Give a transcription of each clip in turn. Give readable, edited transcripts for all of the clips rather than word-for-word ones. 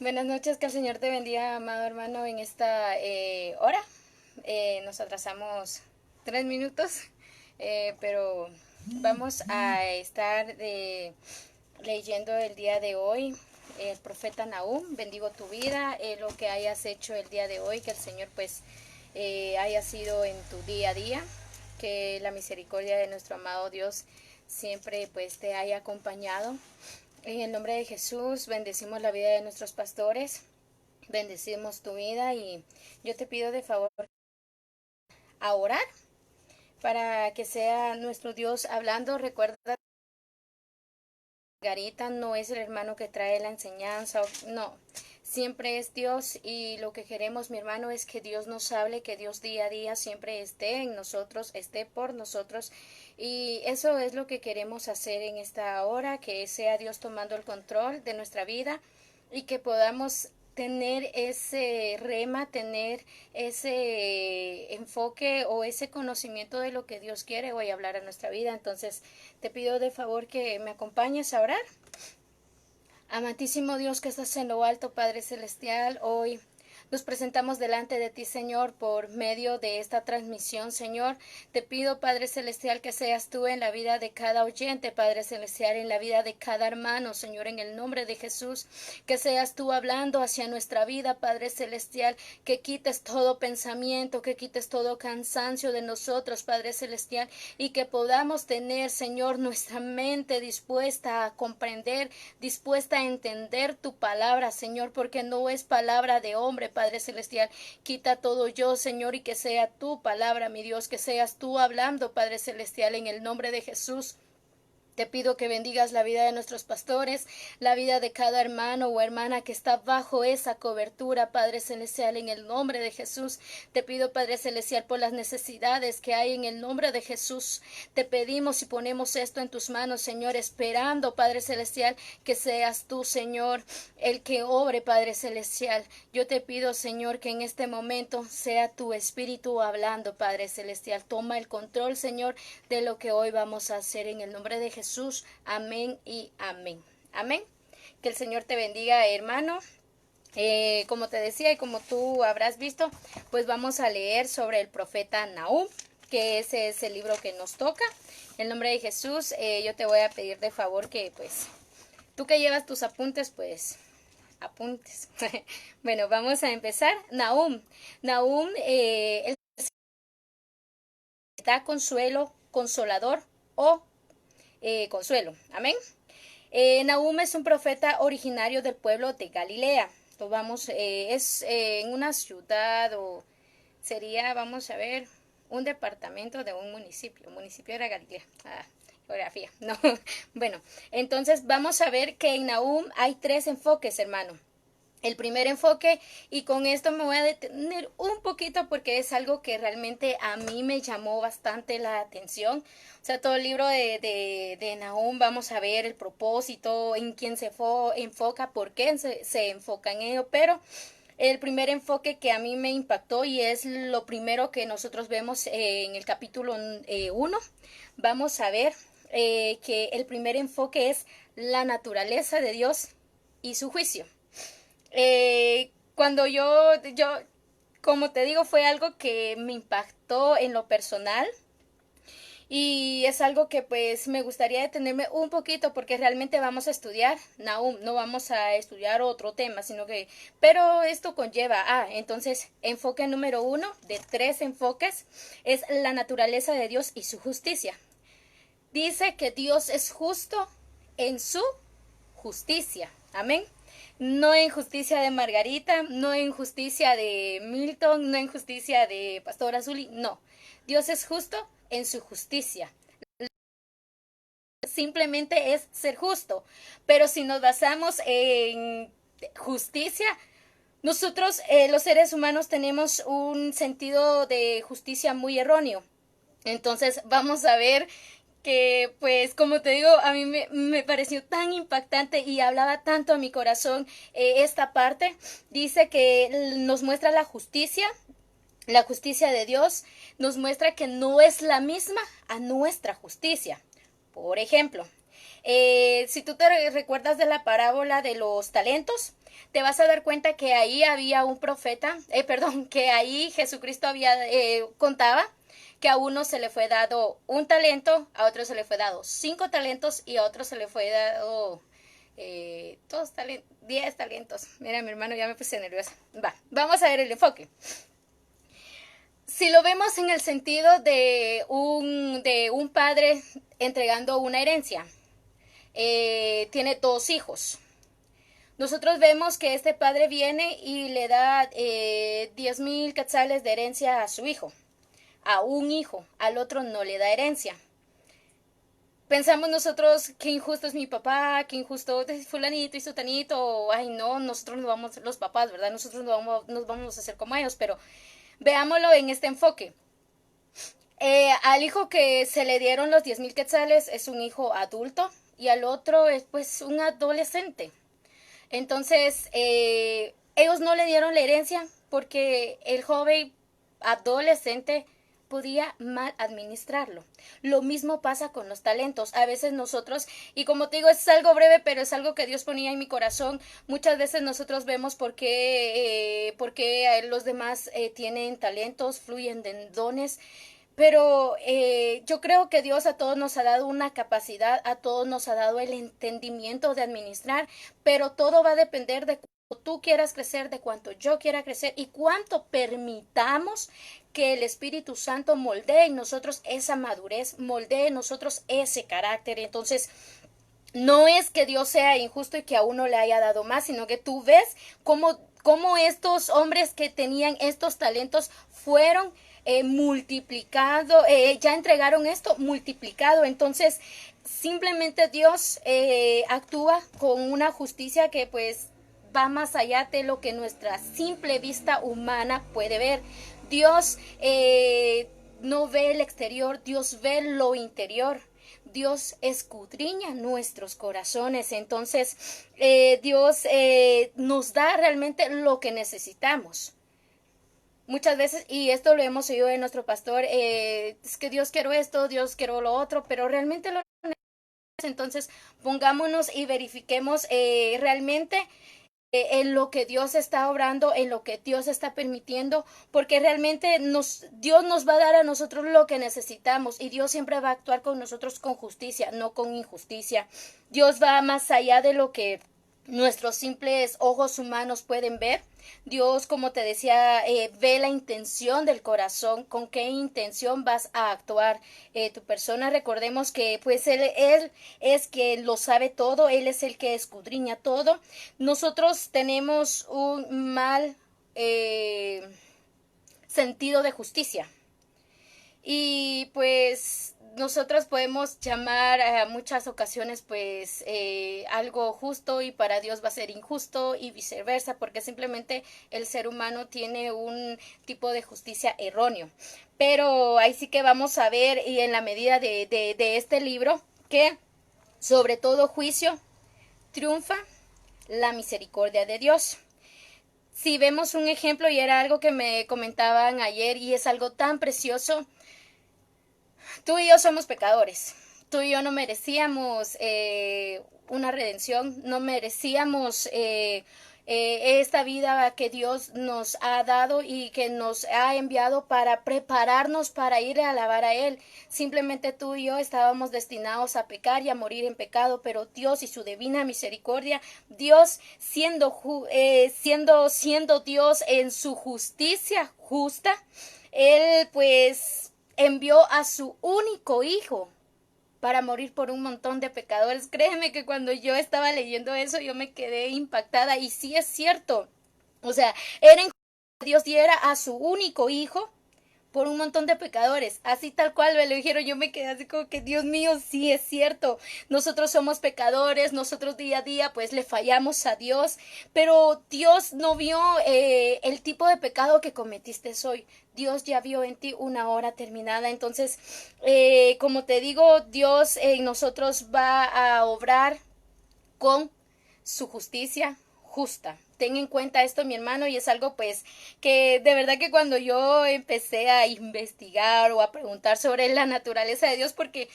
Buenas noches, que el Señor te bendiga, amado hermano, en esta hora. Nos atrasamos 3 minutos, pero vamos a estar leyendo el día de hoy el profeta Nahum. Bendigo tu vida, lo que hayas hecho el día de hoy, que el Señor pues haya sido en tu día a día, que la misericordia de nuestro amado Dios siempre pues te haya acompañado. En el nombre de Jesús, bendecimos la vida de nuestros pastores, bendecimos tu vida y yo te pido de favor a orar para que sea nuestro Dios hablando. Recuerda, Garita no es el hermano que trae la enseñanza, no, siempre es Dios y lo que queremos, mi hermano, es que Dios nos hable, que Dios día a día siempre esté en nosotros, esté por nosotros y eso es lo que queremos hacer en esta hora, que sea Dios tomando el control de nuestra vida y que podamos tener ese rema, tener ese enfoque o ese conocimiento de lo que Dios quiere hoy hablar a nuestra vida. Entonces te pido de favor que me acompañes a orar. Amantísimo Dios que estás en lo alto, Padre Celestial, hoy nos presentamos delante de ti, Señor, por medio de esta transmisión, Señor. Te pido, Padre Celestial, que seas tú en la vida de cada oyente, Padre Celestial, en la vida de cada hermano, Señor, en el nombre de Jesús. Que seas tú hablando hacia nuestra vida, Padre Celestial, que quites todo pensamiento, que quites todo cansancio de nosotros, Padre Celestial, y que podamos tener, Señor, nuestra mente dispuesta a comprender, dispuesta a entender tu palabra, Señor, porque no es palabra de hombre, Padre Celestial. Quita todo yo, Señor, y que sea tu palabra, mi Dios, que seas tú hablando, Padre Celestial, en el nombre de Jesús. Te pido que bendigas la vida de nuestros pastores, la vida de cada hermano o hermana que está bajo esa cobertura, Padre Celestial, en el nombre de Jesús. Te pido, Padre Celestial, por las necesidades que hay en el nombre de Jesús. Te pedimos y ponemos esto en tus manos, Señor, esperando, Padre Celestial, que seas tú, Señor, el que obre, Padre Celestial. Yo te pido, Señor, que en este momento sea tu Espíritu hablando, Padre Celestial. Toma el control, Señor, de lo que hoy vamos a hacer en el nombre de Jesús. Amén y amén. Amén. Que el Señor te bendiga, hermano. Como te decía y como tú habrás visto, pues vamos a leer sobre el profeta Nahum, que ese es el libro que nos toca. En el nombre de Jesús, yo te voy a pedir de favor que pues tú que llevas tus apuntes, pues apuntes. Bueno, vamos a empezar. Nahum. Nahum da consuelo, consolador o consuelo. Amén. Nahum es un profeta originario del pueblo de Galilea. Entonces vamos, es en una ciudad o sería, vamos a ver, un departamento de un municipio. El municipio era Galilea. Geografía. No. Bueno, entonces vamos a ver que en Nahum hay 3 enfoques, hermano. El primer enfoque, y con esto me voy a detener un poquito porque es algo que realmente a mí me llamó bastante la atención. O sea, todo el libro de Nahum, vamos a ver el propósito, en quién se enfoca, por qué se enfoca en ello, pero el primer enfoque que a mí me impactó y es lo primero que nosotros vemos en el capítulo 1, vamos a ver que el primer enfoque es la naturaleza de Dios y su juicio. Cuando yo, como te digo, fue algo que me impactó en lo personal y es algo que pues me gustaría detenerme un poquito porque realmente vamos a estudiar Nahum, no vamos a estudiar otro tema, sino que, pero esto conlleva, entonces, enfoque número 1 de 3 enfoques es la naturaleza de Dios y su justicia. Dice que Dios es justo en su justicia, amén. No en justicia de Margarita, no en justicia de Milton, no en justicia de Pastor Azuli, no. Dios es justo en su justicia. Simplemente es ser justo. Pero si nos basamos en justicia, nosotros los seres humanos tenemos un sentido de justicia muy erróneo. Entonces vamos a ver que pues como te digo, a mí me pareció tan impactante y hablaba tanto a mi corazón esta parte. Dice que nos muestra la justicia de Dios, nos muestra que no es la misma a nuestra justicia. Por ejemplo, Si tú te recuerdas de la parábola de los talentos, te vas a dar cuenta que ahí había un profeta, perdón, que ahí Jesucristo había contaba que a uno se le fue dado un talento, a otro se le fue dado 5 talentos y a otro se le fue dado 10 talentos. Mira, mi hermano, ya me puse nerviosa. Vamos a ver el enfoque. Si lo vemos en el sentido de un padre entregando una herencia, tiene 2 hijos. Nosotros vemos que este padre viene y le da 10,000 quetzales de herencia a su hijo, a un hijo, al otro no le da herencia. Pensamos nosotros, qué injusto es mi papá, qué injusto es fulanito y sutanito, ay no, nosotros no vamos, los papás, ¿verdad? Nosotros no nos vamos a hacer como ellos, pero veámoslo en este enfoque. Al hijo que se le dieron los 10,000 quetzales es un hijo adulto y al otro es pues un adolescente. Entonces, ellos no le dieron la herencia porque el joven adolescente podía mal administrarlo. Lo mismo pasa con los talentos. A veces nosotros, y como te digo, es algo breve, pero es algo que Dios ponía en mi corazón. Muchas veces nosotros vemos por qué los demás tienen talentos, fluyen de dones. Pero yo creo que Dios a todos nos ha dado una capacidad, a todos nos ha dado el entendimiento de administrar, pero todo va a depender de cuánto tú quieras crecer, de cuánto yo quiera crecer y cuánto permitamos que el Espíritu Santo moldee en nosotros esa madurez, moldee en nosotros ese carácter. Entonces, no es que Dios sea injusto y que a uno le haya dado más, sino que tú ves cómo estos hombres que tenían estos talentos fueron multiplicado, ya entregaron esto multiplicado. Entonces, simplemente Dios actúa con una justicia que pues va más allá de lo que nuestra simple vista humana puede ver. Dios no ve el exterior, Dios ve lo interior. Dios escudriña nuestros corazones. Entonces, Dios nos da realmente lo que necesitamos. Muchas veces, y esto lo hemos oído de nuestro pastor, es que Dios quiero esto, Dios quiero lo otro, pero realmente lo necesitamos. Entonces, pongámonos y verifiquemos realmente en lo que Dios está obrando, en lo que Dios está permitiendo, porque realmente Dios nos va a dar a nosotros lo que necesitamos y Dios siempre va a actuar con nosotros con justicia, no con injusticia. Dios va más allá de lo que nuestros simples ojos humanos pueden ver. Dios, como te decía, ve la intención del corazón, con qué intención vas a actuar tu persona. Recordemos que pues él es quien lo sabe todo, Él es el que escudriña todo. Nosotros tenemos un mal sentido de justicia. Y pues nosotros podemos llamar a muchas ocasiones pues algo justo y para Dios va a ser injusto y viceversa, porque simplemente el ser humano tiene un tipo de justicia erróneo. Pero ahí sí que vamos a ver, y en la medida de este libro, que sobre todo juicio triunfa la misericordia de Dios. Si vemos un ejemplo, y era algo que me comentaban ayer y es algo tan precioso, tú y yo somos pecadores. Tú y yo no merecíamos una redención, no merecíamos esta vida que Dios nos ha dado y que nos ha enviado para prepararnos para ir a alabar a Él. Simplemente tú y yo estábamos destinados a pecar y a morir en pecado, pero Dios y su divina misericordia, Dios siendo Dios en su justicia justa, Él pues envió a su único hijo para morir por un montón de pecadores. Créeme que cuando yo estaba leyendo eso yo me quedé impactada y sí es cierto. O sea, era injusto que Dios diera a su único hijo por un montón de pecadores, así tal cual me lo dijeron. Yo me quedé así como que Dios mío, sí es cierto, nosotros somos pecadores, nosotros día a día pues le fallamos a Dios, pero Dios no vio el tipo de pecado que cometiste hoy. Dios ya vio en ti una hora terminada. Entonces como te digo, Dios en nosotros va a obrar con su justicia justa. Ten en cuenta esto, mi hermano, y es algo pues que de verdad que cuando yo empecé a investigar o a preguntar sobre la naturaleza de Dios, porque,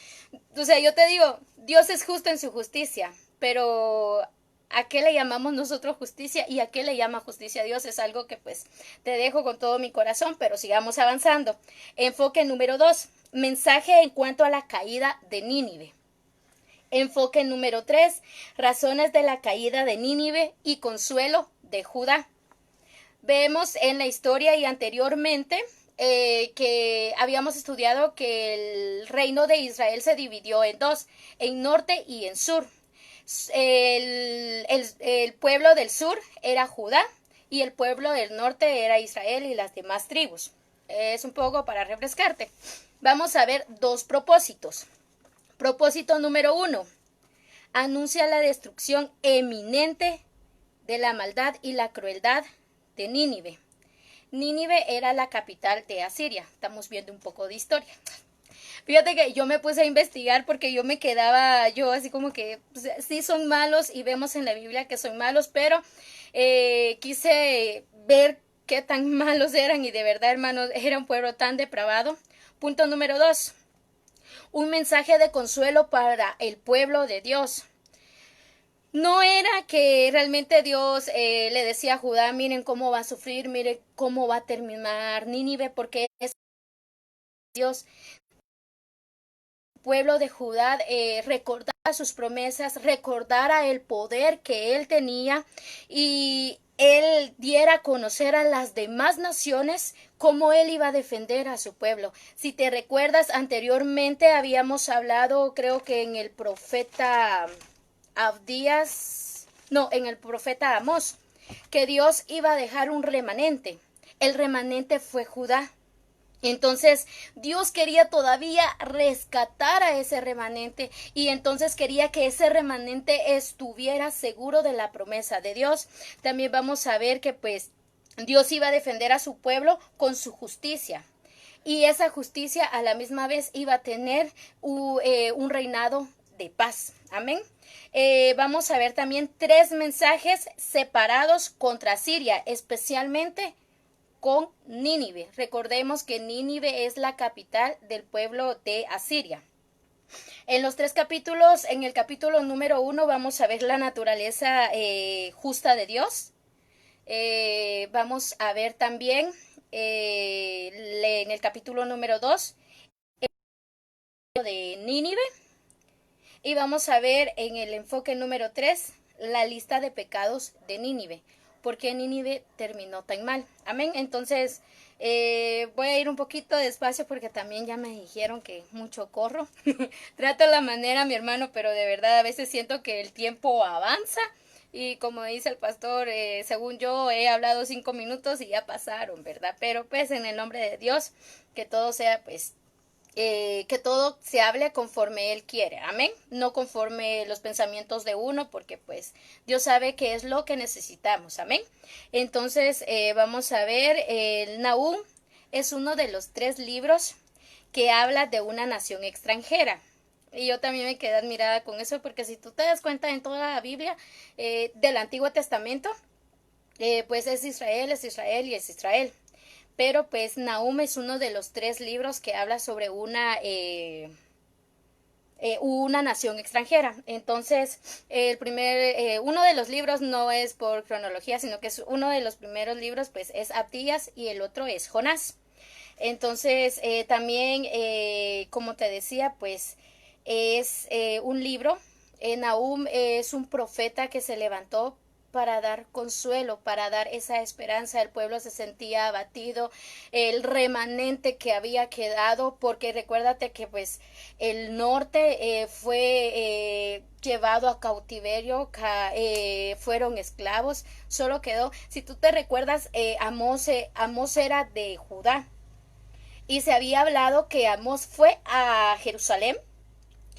o sea, yo te digo, Dios es justo en su justicia, pero ¿a qué le llamamos nosotros justicia y a qué le llama justicia a Dios? Es algo que pues te dejo con todo mi corazón, pero sigamos avanzando. Enfoque número 2, mensaje en cuanto a la caída de Nínive. Enfoque número 3, razones de la caída de Nínive y consuelo de Judá. Vemos en la historia y anteriormente que habíamos estudiado que el reino de Israel se dividió en dos, en norte y en sur. El pueblo del sur era Judá y el pueblo del norte era Israel y las demás tribus. Es un poco para refrescarte. Vamos a ver dos propósitos. Propósito número 1. Anuncia la destrucción eminente de la maldad y la crueldad de Nínive. Nínive era la capital de Asiria. Estamos viendo un poco de historia. Fíjate que yo me puse a investigar porque yo me quedaba, yo así como que, pues, sí son malos y vemos en la Biblia que son malos, pero quise ver qué tan malos eran y de verdad, hermanos, era un pueblo tan depravado. Punto número 2. Un mensaje de consuelo para el pueblo de Dios. No era que realmente Dios le decía a Judá, miren cómo va a sufrir, miren cómo va a terminar Nínive, porque es Dios. El pueblo de Judá recordara sus promesas, recordara el poder que él tenía y él diera a conocer a las demás naciones cómo él iba a defender a su pueblo. Si te recuerdas, anteriormente habíamos hablado, creo que en el profeta en el profeta Amós, que Dios iba a dejar un remanente. El remanente fue Judá. Entonces Dios quería todavía rescatar a ese remanente y entonces quería que ese remanente estuviera seguro de la promesa de Dios. También vamos a ver que pues Dios iba a defender a su pueblo con su justicia y esa justicia a la misma vez iba a tener un reinado de paz. Amén. Vamos a ver también 3 mensajes separados contra Siria, especialmente con Nínive. Recordemos que Nínive es la capital del pueblo de Asiria. En los 3 capítulos, en el capítulo número 1 vamos a ver la naturaleza justa de Dios. Vamos a ver también en el capítulo número 2 de Nínive. Y vamos a ver en el enfoque número 3 la lista de pecados de Nínive. ¿Por qué Nínive terminó tan mal? Amén. Entonces voy a ir un poquito despacio porque también ya me dijeron que mucho corro. Trato la manera, mi hermano, pero de verdad a veces siento que el tiempo avanza. Y como dice el pastor, según yo he hablado 5 minutos y ya pasaron, ¿verdad? Pero pues en el nombre de Dios, que todo sea pues que todo se hable conforme Él quiere, amén, no conforme los pensamientos de uno, porque pues Dios sabe qué es lo que necesitamos, amén. Entonces vamos a ver, el Nahum es uno de los 3 libros que habla de una nación extranjera. Y yo también me quedé admirada con eso, porque si tú te das cuenta en toda la Biblia del Antiguo Testamento, pues es Israel y es Israel. Pero pues Nahum es uno de los 3 libros que habla sobre una nación extranjera. Entonces, uno de los libros no es por cronología, sino que es uno de los primeros libros, pues es Abdías y el otro es Jonás. Entonces, también, como te decía, pues es un libro. Nahum es un profeta que se levantó para dar consuelo, para dar esa esperanza. El pueblo se sentía abatido, el remanente que había quedado, porque recuérdate que pues el norte fue llevado a cautiverio, fueron esclavos, solo quedó, si tú te recuerdas, Amós era de Judá y se había hablado que Amós fue a Jerusalén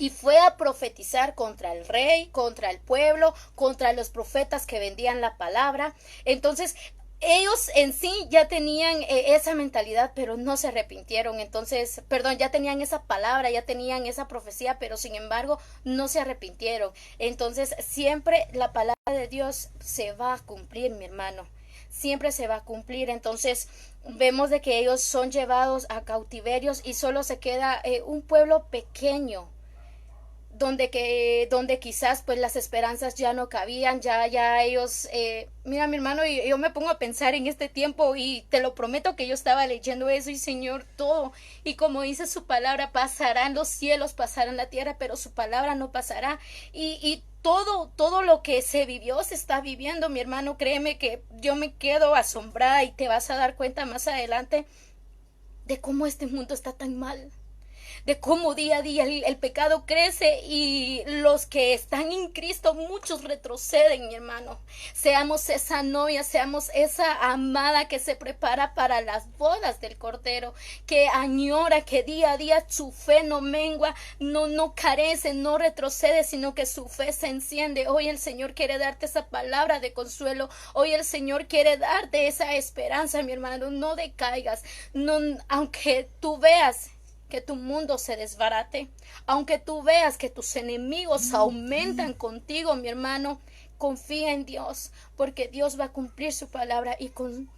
y fue a profetizar contra el rey, contra el pueblo, contra los profetas que vendían la palabra. Entonces, ellos en sí ya tenían esa mentalidad, pero no se arrepintieron. Entonces, perdón, ya tenían esa palabra, ya tenían esa profecía, pero sin embargo no se arrepintieron. Entonces, siempre la palabra de Dios se va a cumplir, mi hermano. Siempre se va a cumplir. Entonces, vemos de que ellos son llevados a cautiverios y solo se queda un pueblo pequeño donde quizás pues las esperanzas ya no cabían, ya ellos, mira mi hermano, y yo me pongo a pensar en este tiempo y te lo prometo que yo estaba leyendo eso y Señor, todo, y como dice su palabra, pasarán los cielos, pasarán la tierra, pero su palabra no pasará, y todo lo que se vivió se está viviendo, mi hermano, créeme que yo me quedo asombrada y te vas a dar cuenta más adelante de cómo este mundo está tan mal, de cómo día a día el pecado crece y los que están en Cristo, muchos retroceden, mi hermano. Seamos esa novia, seamos esa amada que se prepara para las bodas del Cordero, que añora, que día a día su fe no mengua, no carece, no retrocede, sino que su fe se enciende. Hoy el Señor quiere darte esa palabra de consuelo, hoy el Señor quiere darte esa esperanza, mi hermano, no decaigas, no, aunque tú veas que tu mundo se desbarate, aunque tú veas que tus enemigos aumentan contigo, mi hermano, confía en Dios, porque Dios va a cumplir su palabra y con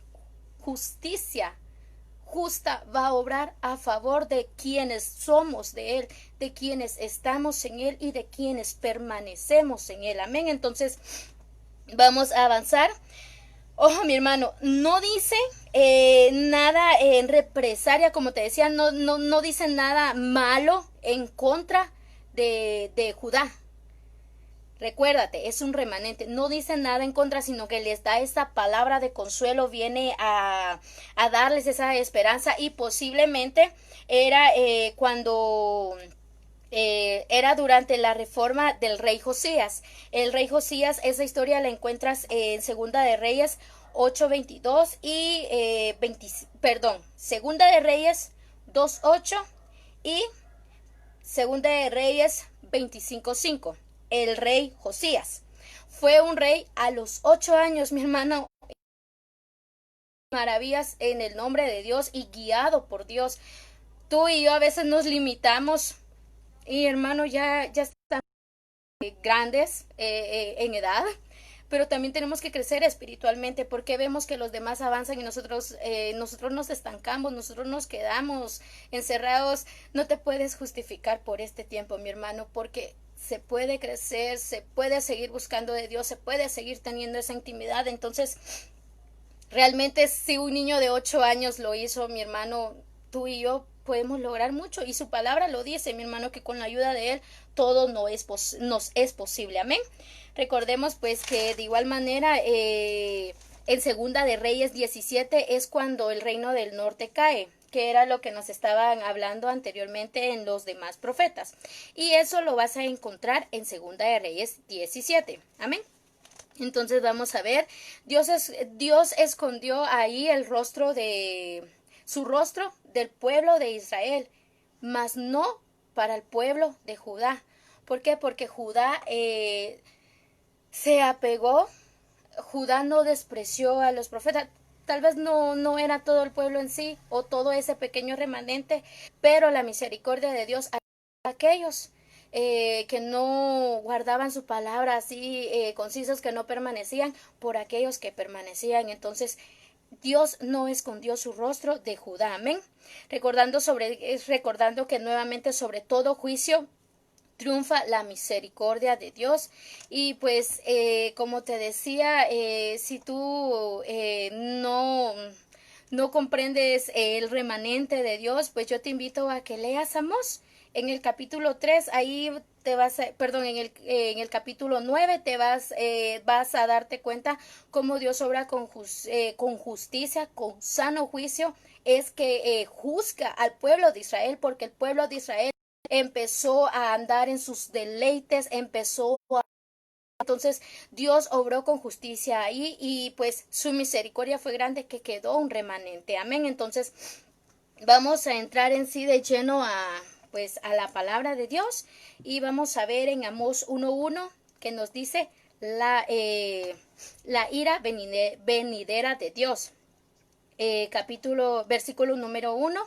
justicia justa va a obrar a favor de quienes somos de Él, de quienes estamos en Él y de quienes permanecemos en Él. Amén. Entonces, vamos a avanzar. Ojo, mi hermano, no dice nada en represalia, como te decía, no dice nada malo en contra de Judá. Recuérdate, es un remanente, no dice nada en contra, sino que les da esa palabra de consuelo, viene a darles esa esperanza y posiblemente era cuando era durante la reforma del rey Josías. El rey Josías, esa historia la encuentras en Segunda de Reyes 8:22 y Segunda de Reyes 2:8 y Segunda de Reyes 25:5. El rey Josías fue un rey a los 8 años, mi hermano, maravillas en el nombre de Dios y guiado por Dios. Tú y yo a veces nos limitamos y hermano ya están grandes en edad, pero también tenemos que crecer espiritualmente porque vemos que los demás avanzan y nosotros nos estancamos, nosotros nos quedamos encerrados. No te puedes justificar por este tiempo, mi hermano, porque se puede crecer, se puede seguir buscando de Dios, se puede seguir teniendo esa intimidad. Entonces, realmente si un niño de 8 años lo hizo, mi hermano, tú y yo podemos lograr mucho y su palabra lo dice, mi hermano, que con la ayuda de Él todo nos es posible. Amén. Recordemos pues que de igual manera en Segunda de Reyes 17 es cuando el reino del norte cae, que era lo que nos estaban hablando anteriormente en los demás profetas. Y eso lo vas a encontrar en Segunda de Reyes 17. Amén. Entonces vamos a ver, Dios escondió ahí su rostro del pueblo de Israel, mas no para el pueblo de Judá. ¿Por qué? Porque Judá se apegó, Judá no despreció a los profetas. Tal vez no era todo el pueblo en sí o todo ese pequeño remanente, pero la misericordia de Dios a aquellos que no guardaban su palabra así concisos, que no permanecían, por aquellos que permanecían. Entonces Dios no escondió su rostro de Judá. Amén. Recordando que nuevamente sobre todo juicio triunfa la misericordia de Dios. Y pues como te decía, si tú no comprendes el remanente de Dios, pues yo te invito a que leas Amós en el capítulo 3. Ahí te vas a, perdón, en el capítulo 9 vas a darte cuenta cómo Dios obra con justicia, con sano juicio, es que juzga al pueblo de Israel, porque el pueblo de Israel empezó a andar en sus deleites, entonces Dios obró con justicia ahí y pues su misericordia fue grande que quedó un remanente. Amén. Entonces vamos a entrar en sí de lleno a la palabra de Dios y vamos a ver en Amós 1:1 que nos dice: la, la ira venidera de Dios. Versículo número 1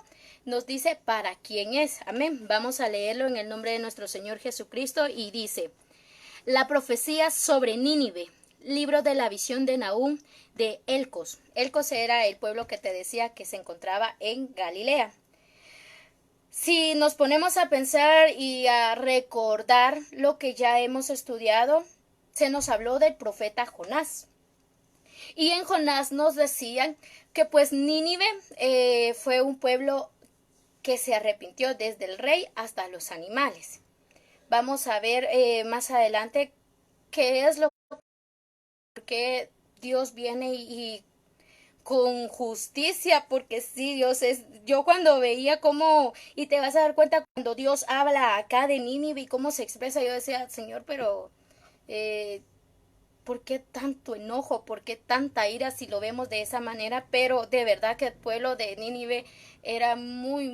nos dice para quién es. Amén. Vamos a leerlo en el nombre de nuestro Señor Jesucristo y dice: la profecía sobre Nínive, libro de la visión de Nahum de Elcos. Elcos era el pueblo que te decía que se encontraba en Galilea. Si nos ponemos a pensar y a recordar lo que ya hemos estudiado, se nos habló del profeta Jonás. Y en Jonás nos decían que pues Nínive fue un pueblo que se arrepintió desde el rey hasta los animales. Vamos a ver más adelante qué es lo que Dios viene y con justicia, porque sí, Dios es, yo cuando veía cómo, y te vas a dar cuenta cuando Dios habla acá de Nínive y cómo se expresa, yo decía, Señor, pero eh, ¿por qué tanto enojo? ¿Por qué tanta ira si lo vemos de esa manera? Pero de verdad que el pueblo de Nínive era muy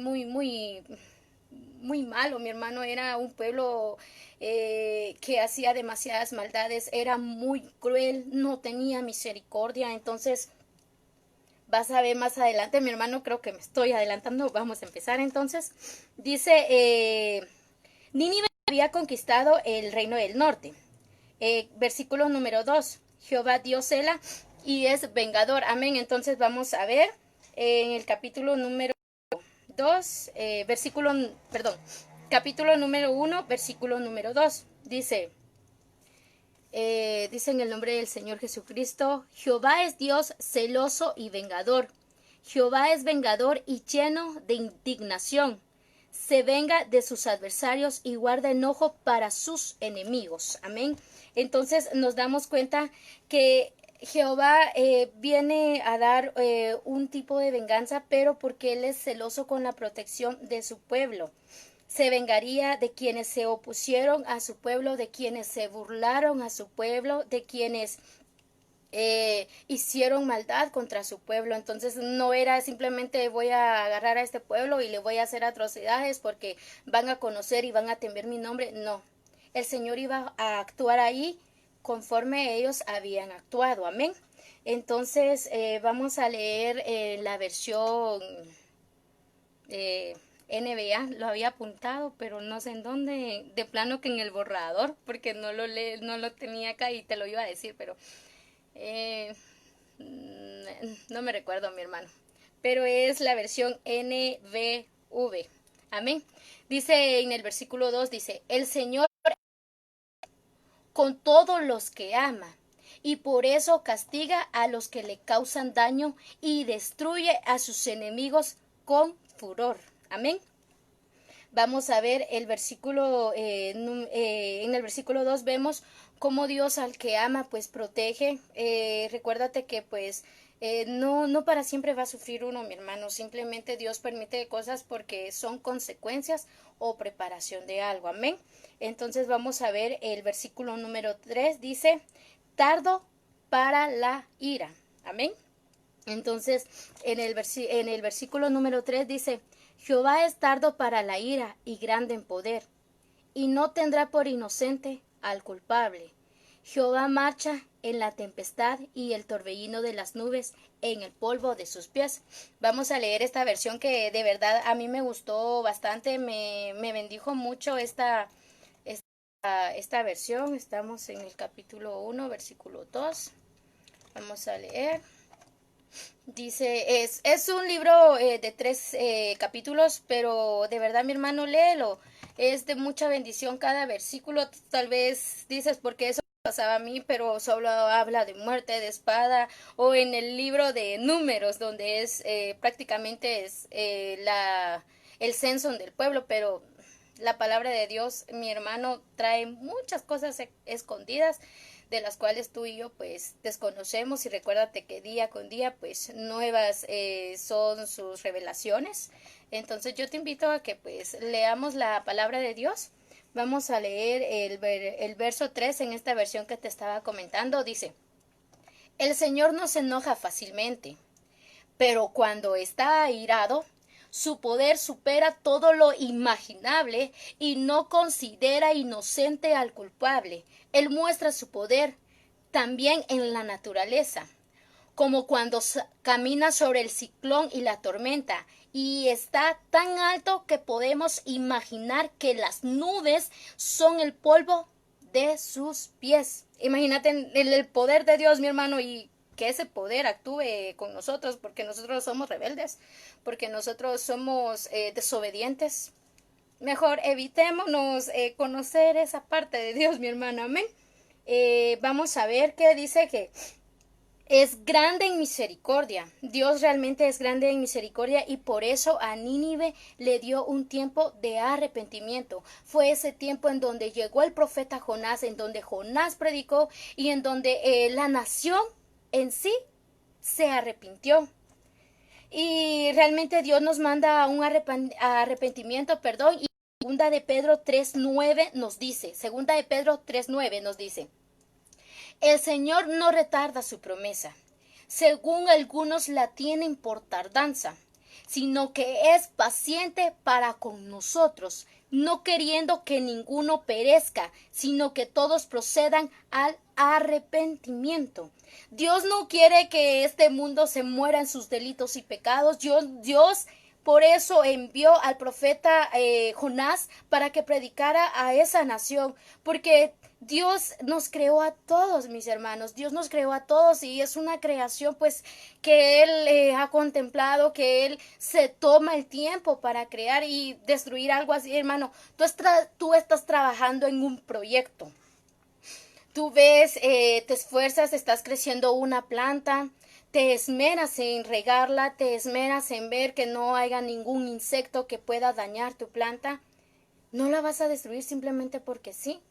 malo, mi hermano. Era un pueblo que hacía demasiadas maldades, era muy cruel, no tenía misericordia. Entonces, vas a ver más adelante, mi hermano, creo que me estoy adelantando. Vamos a empezar entonces. Dice, Nínive había conquistado el reino del norte. Versículo número 2. Jehová dio cela y es vengador. Amén. Entonces vamos a ver en el capítulo número 2, capítulo número 1, versículo número 2. Dice en el nombre del Señor Jesucristo: Jehová es Dios celoso y vengador. Jehová es vengador y lleno de indignación. Se venga de sus adversarios y guarda enojo para sus enemigos. Amén. Entonces nos damos cuenta que Jehová viene a dar un tipo de venganza, pero porque Él es celoso con la protección de su pueblo. Se vengaría de quienes se opusieron a su pueblo, de quienes se burlaron a su pueblo, de quienes hicieron maldad contra su pueblo. Entonces no era simplemente voy a agarrar a este pueblo y le voy a hacer atrocidades porque van a conocer y van a temer mi nombre. No, el Señor iba a actuar ahí conforme ellos habían actuado. Amén. Entonces vamos a leer la versión NBA. Lo había apuntado, pero no sé en dónde, de plano que en el borrador, porque no lo tenía acá y te lo iba a decir, pero no me recuerdo, mi hermano, pero es la versión NBV. Amén. Dice en el versículo 2, dice: el Señor con todos los que ama, y por eso castiga a los que le causan daño y destruye a sus enemigos con furor. Amén. Vamos a ver el versículo, en el versículo 2 vemos cómo Dios al que ama pues protege. Recuérdate que pues no para siempre va a sufrir uno, mi hermano. Simplemente Dios permite cosas porque son consecuencias o preparación de algo. Amén. Entonces vamos a ver el versículo número 3. Dice: tardo para la ira. Amén. Entonces en el versículo número 3 dice: Jehová es tardo para la ira y grande en poder, y no tendrá por inocente al culpable. Jehová marcha en la tempestad y el torbellino de las nubes en el polvo de sus pies. Vamos a leer esta versión que de verdad a mí me gustó bastante, me bendijo mucho esta versión. Estamos en el capítulo 1, versículo 2. Vamos a leer. Dice, es un libro de 3 capítulos, pero de verdad, mi hermano, léelo. Es de mucha bendición cada versículo. Tal vez dices, porque eso pasaba a mí, pero solo habla de muerte, de espada, o en el libro de Números, donde es prácticamente es el censo del pueblo, pero la palabra de Dios, mi hermano, trae muchas cosas escondidas de las cuales tú y yo pues desconocemos, y recuérdate que día con día pues nuevas son sus revelaciones. Entonces yo te invito a que pues leamos la palabra de Dios. Vamos a leer el verso 3 en esta versión que te estaba comentando. Dice: el Señor no se enoja fácilmente, pero cuando está airado, su poder supera todo lo imaginable y no considera inocente al culpable. Él muestra su poder también en la naturaleza, como cuando camina sobre el ciclón y la tormenta, y está tan alto que podemos imaginar que las nubes son el polvo de sus pies. Imagínate el poder de Dios, mi hermano, y que ese poder actúe con nosotros, porque nosotros somos rebeldes, porque nosotros somos desobedientes. Mejor evitémonos conocer esa parte de Dios, mi hermano, amén. Vamos a ver qué dice que es grande en misericordia. Dios realmente es grande en misericordia y por eso a Nínive le dio un tiempo de arrepentimiento. Fue ese tiempo en donde llegó el profeta Jonás, en donde Jonás predicó y en donde la nación en sí se arrepintió. Y realmente Dios nos manda a un arrepentimiento, perdón, y segunda de Pedro 3:9 nos dice, segunda de Pedro 3:9 nos dice, el Señor no retarda su promesa, según algunos la tienen por tardanza, sino que es paciente para con nosotros, no queriendo que ninguno perezca, sino que todos procedan al arrepentimiento. Dios no quiere que este mundo se muera en sus delitos y pecados. Dios por eso envió al profeta Jonás para que predicara a esa nación, porque Dios nos creó a todos, mis hermanos. Dios nos creó a todos y es una creación pues que Él ha contemplado, que Él se toma el tiempo para crear y destruir algo así, hermano. Tú estás trabajando en un proyecto. Tú ves, te esfuerzas, estás creciendo una planta, te esmeras en regarla, te esmeras en ver que no haya ningún insecto que pueda dañar tu planta. No la vas a destruir simplemente porque sí.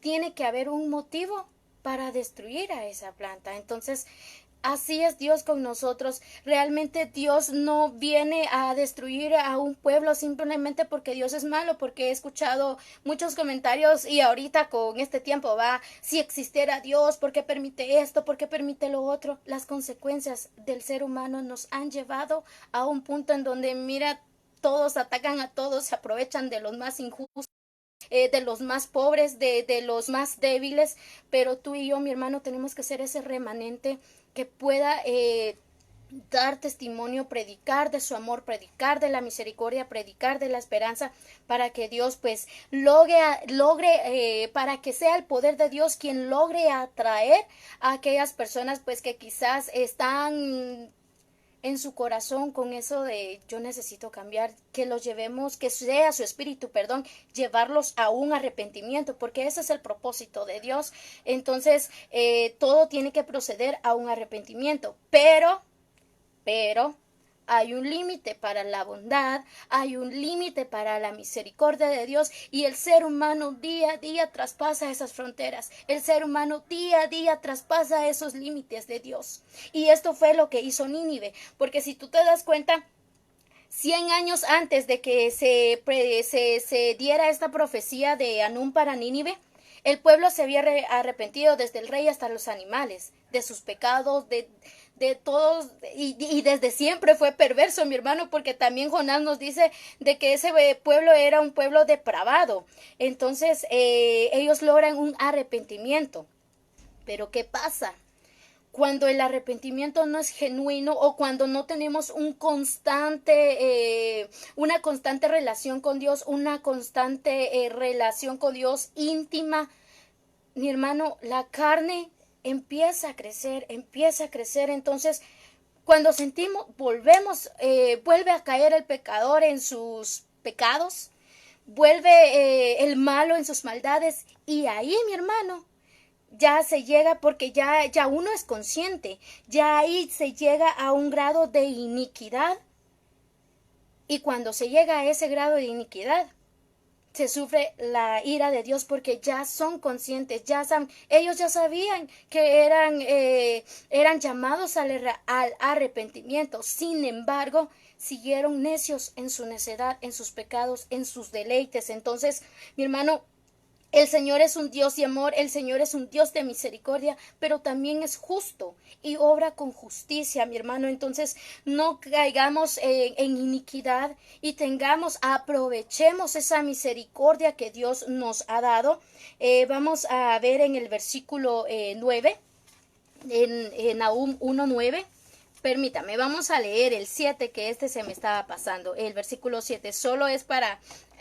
Tiene que haber un motivo para destruir a esa planta. Entonces, así es Dios con nosotros. Realmente Dios no viene a destruir a un pueblo simplemente porque Dios es malo, porque he escuchado muchos comentarios y ahorita con este tiempo si existiera Dios, ¿por qué permite esto? ¿Por qué permite lo otro? Las consecuencias del ser humano nos han llevado a un punto en donde, mira, todos atacan a todos, se aprovechan de los más injustos, de los más pobres, de los más débiles, pero tú y yo, mi hermano, tenemos que ser ese remanente que pueda dar testimonio, predicar de su amor, predicar de la misericordia, predicar de la esperanza, para que Dios pues logre para que sea el poder de Dios quien logre atraer a aquellas personas pues que quizás están en su corazón con eso de yo necesito cambiar, que los llevemos, que sea su espíritu, perdón, llevarlos a un arrepentimiento, porque ese es el propósito de Dios. Entonces, todo tiene que proceder a un arrepentimiento, pero hay un límite para la bondad, hay un límite para la misericordia de Dios y el ser humano día a día traspasa esas fronteras. El ser humano día a día traspasa esos límites de Dios. Y esto fue lo que hizo Nínive, porque si tú te das cuenta, 100 años antes de que se diera esta profecía de Anún para Nínive, el pueblo se había arrepentido desde el rey hasta los animales, de sus pecados, de todos, y desde siempre fue perverso, mi hermano, porque también Jonás nos dice de que ese pueblo era un pueblo depravado. Entonces, ellos logran un arrepentimiento. Pero ¿qué pasa? Cuando el arrepentimiento no es genuino o cuando no tenemos una constante relación con Dios, una constante relación con Dios íntima, mi hermano, la carne empieza a crecer, entonces cuando vuelve a caer el pecador en sus pecados, vuelve el malo en sus maldades y ahí, mi hermano, ya se llega porque ya uno es consciente, ya ahí se llega a un grado de iniquidad y cuando se llega a ese grado de iniquidad, se sufre la ira de Dios porque ya son conscientes, ellos ya sabían que eran llamados al arrepentimiento. Sin embargo, siguieron necios en su necedad, en sus pecados, en sus deleites. Entonces, mi hermano, El Señor es un Dios de amor, el Señor es un Dios de misericordia, pero también es justo y obra con justicia, mi hermano. Entonces, no caigamos en iniquidad y aprovechemos esa misericordia que Dios nos ha dado. Vamos a ver en el versículo 9, en Nahum 1:9. Permítame, vamos a leer el 7, que se me estaba pasando. El versículo 7 solo es para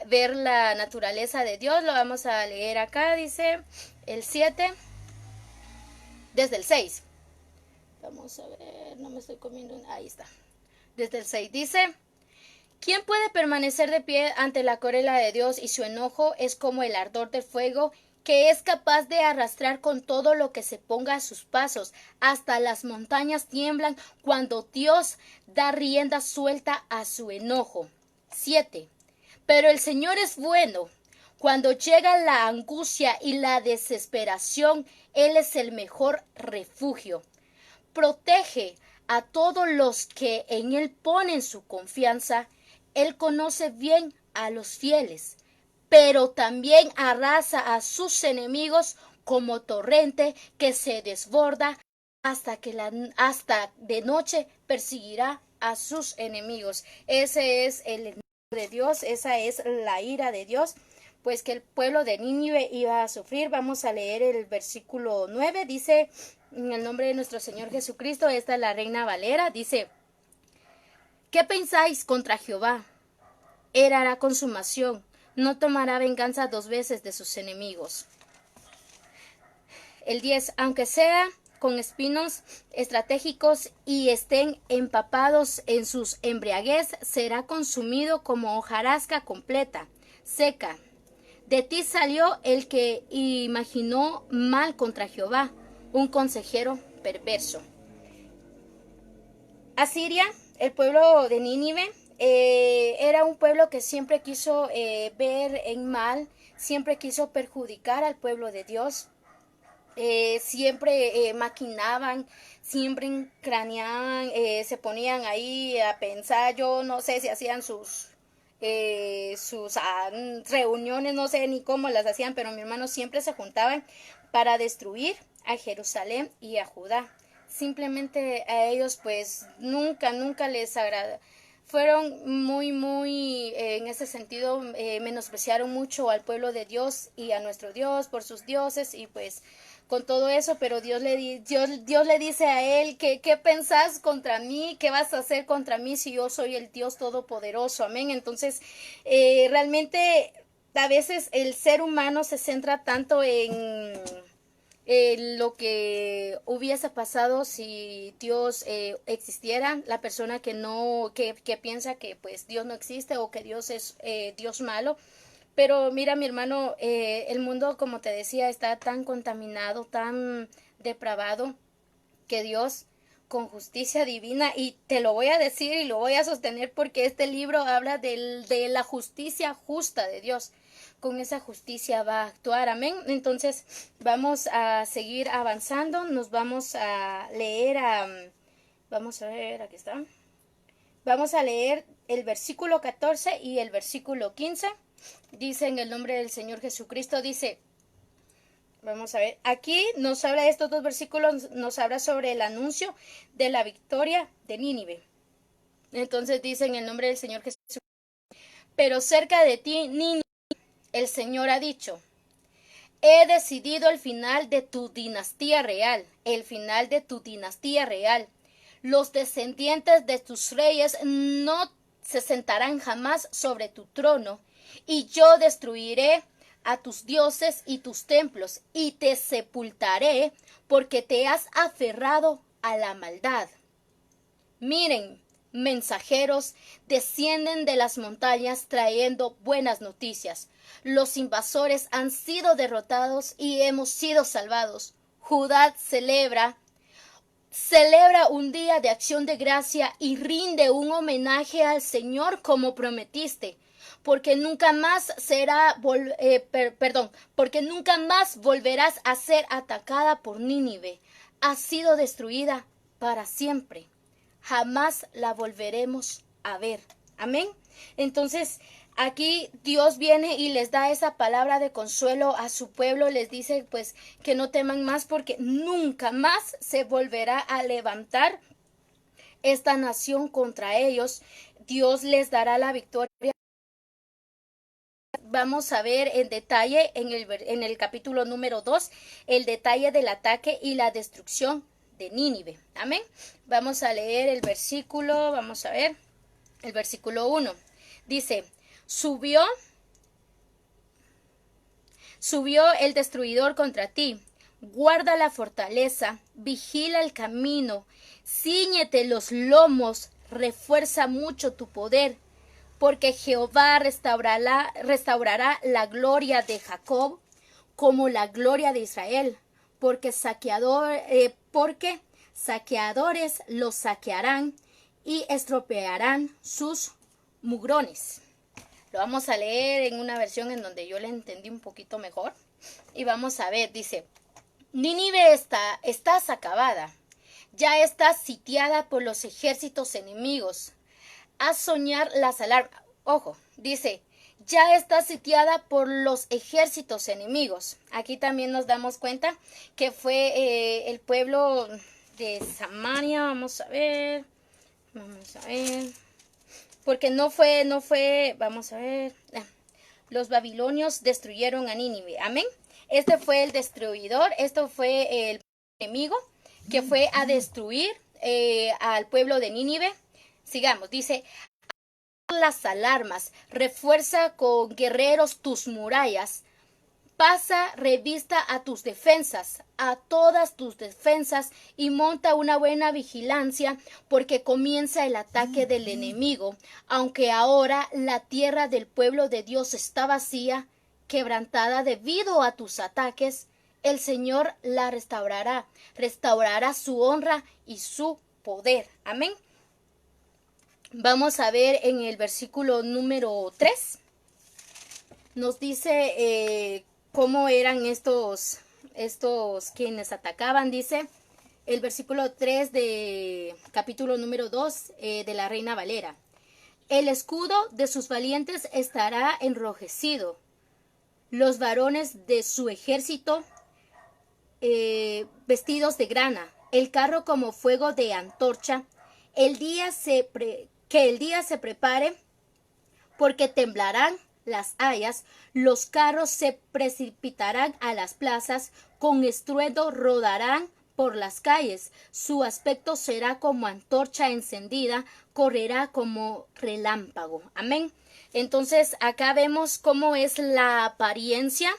ver la naturaleza de Dios. Lo vamos a leer acá, dice el 7, desde el 6. Vamos a ver, no me estoy comiendo. Ahí está. Desde el 6 dice: ¿Quién puede permanecer de pie ante la cólera de Dios? Y su enojo es como el ardor del fuego, que es capaz de arrastrar con todo lo que se ponga a sus pasos. Hasta las montañas tiemblan cuando Dios da rienda suelta a su enojo. 7. Pero el Señor es bueno. Cuando llega la angustia y la desesperación, Él es el mejor refugio. Protege a todos los que en Él ponen su confianza. Él conoce bien a los fieles, pero también arrasa a sus enemigos como torrente que se desborda hasta de noche perseguirá a sus enemigos. Ese es el enojo de Dios, esa es la ira de Dios, pues que el pueblo de Nínive iba a sufrir. Vamos a leer el versículo 9, dice, en el nombre de nuestro Señor Jesucristo, esta es la Reina Valera, dice: ¿Qué pensáis contra Jehová? Él hará consumación, no tomará venganza 2 veces de sus enemigos. El 10, aunque sea con espinos estratégicos y estén empapados en sus embriaguez, será consumido como hojarasca completa, seca. De ti salió el que imaginó mal contra Jehová, un consejero perverso. Asiria, el pueblo de Nínive, era un pueblo que siempre quiso ver en mal, siempre quiso perjudicar al pueblo de Dios. Siempre maquinaban, siempre craneaban, se ponían ahí a pensar. Yo no sé si hacían sus reuniones, no sé ni cómo las hacían, pero mi hermano siempre se juntaban para destruir a Jerusalén y a Judá. Simplemente a ellos pues nunca les agrada. Fueron muy, en ese sentido, menospreciaron mucho al pueblo de Dios y a nuestro Dios por sus dioses, y pues con todo eso, pero Dios le dice a él: ¿qué pensás contra mí? ¿Qué vas a hacer contra mí si yo soy el Dios Todopoderoso? Amén. Entonces, realmente a veces el ser humano se centra tanto en lo que hubiese pasado si Dios existiera. La persona que piensa que pues Dios no existe, o que Dios es Dios malo. Pero mira, mi hermano, el mundo, como te decía, está tan contaminado, tan depravado, que Dios, con justicia divina, y te lo voy a decir y lo voy a sostener porque este libro habla de la justicia justa de Dios. Con esa justicia va a actuar, amén. Entonces vamos a seguir avanzando, nos vamos a leer vamos a ver, aquí está. Vamos a leer el versículo 14 y el versículo 15. Dice en el nombre del Señor Jesucristo, dice, vamos a ver, aquí nos habla, estos 2 versículos nos habla sobre el anuncio de la victoria de Nínive. Entonces dice en el nombre del Señor Jesucristo: pero cerca de ti, Nínive, el Señor ha dicho: he decidido el final de tu dinastía real, el final de tu dinastía real. Los descendientes de tus reyes no se sentarán jamás sobre tu trono, y yo destruiré a tus dioses y tus templos, y te sepultaré porque te has aferrado a la maldad. Miren, mensajeros descienden de las montañas trayendo buenas noticias. Los invasores han sido derrotados y hemos sido salvados. Judá celebra un día de acción de gracia y rinde un homenaje al Señor como prometiste, porque nunca más porque nunca más volverás a ser atacada por Nínive. Ha sido destruida para siempre. Jamás la volveremos a ver. Amén. Entonces, Aquí Dios viene y les da esa palabra de consuelo a su pueblo, les dice pues que no teman más porque nunca más se volverá a levantar esta nación contra ellos. Dios les dará la victoria. Vamos a ver en detalle en el capítulo número 2 el detalle del ataque y la destrucción de Nínive. Amén. Vamos a leer el versículo, vamos a ver, el versículo 1. Dice, subió el destruidor contra ti. Guarda la fortaleza, vigila el camino, cíñete los lomos, refuerza mucho tu poder, porque Jehová restaurará la gloria de Jacob como la gloria de Israel, porque saqueadores los saquearán y estropearán sus mugrones. Lo vamos a leer en una versión en donde yo le entendí un poquito mejor. Y vamos a ver, dice, Nínive estás acabada, ya estás sitiada por los ejércitos enemigos. Haz soñar las alarmas. Ojo, dice, ya está sitiada por los ejércitos enemigos. Aquí también nos damos cuenta que fue el pueblo de Samaria. Vamos a ver. Porque no fue, vamos a ver. Los babilonios destruyeron a Nínive. Amén. Este fue el destruidor. Esto fue el enemigo que fue a destruir al pueblo de Nínive. Sigamos, dice, las alarmas, refuerza con guerreros tus murallas, pasa revista a tus defensas, a todas tus defensas y monta una buena vigilancia porque comienza el ataque del enemigo, aunque ahora la tierra del pueblo de Dios está vacía, quebrantada debido a tus ataques, el Señor la restaurará su honra y su poder. Amén. Vamos a ver en el versículo número 3. Nos dice cómo eran estos quienes atacaban. Dice el versículo 3 de capítulo número 2 de la Reina Valera. El escudo de sus valientes estará enrojecido. Los varones de su ejército vestidos de grana. El carro como fuego de antorcha. Que el día se prepare, porque temblarán las hayas, los carros se precipitarán a las plazas, con estruendo rodarán por las calles, su aspecto será como antorcha encendida, correrá como relámpago. Amén. Entonces acá vemos cómo es la apariencia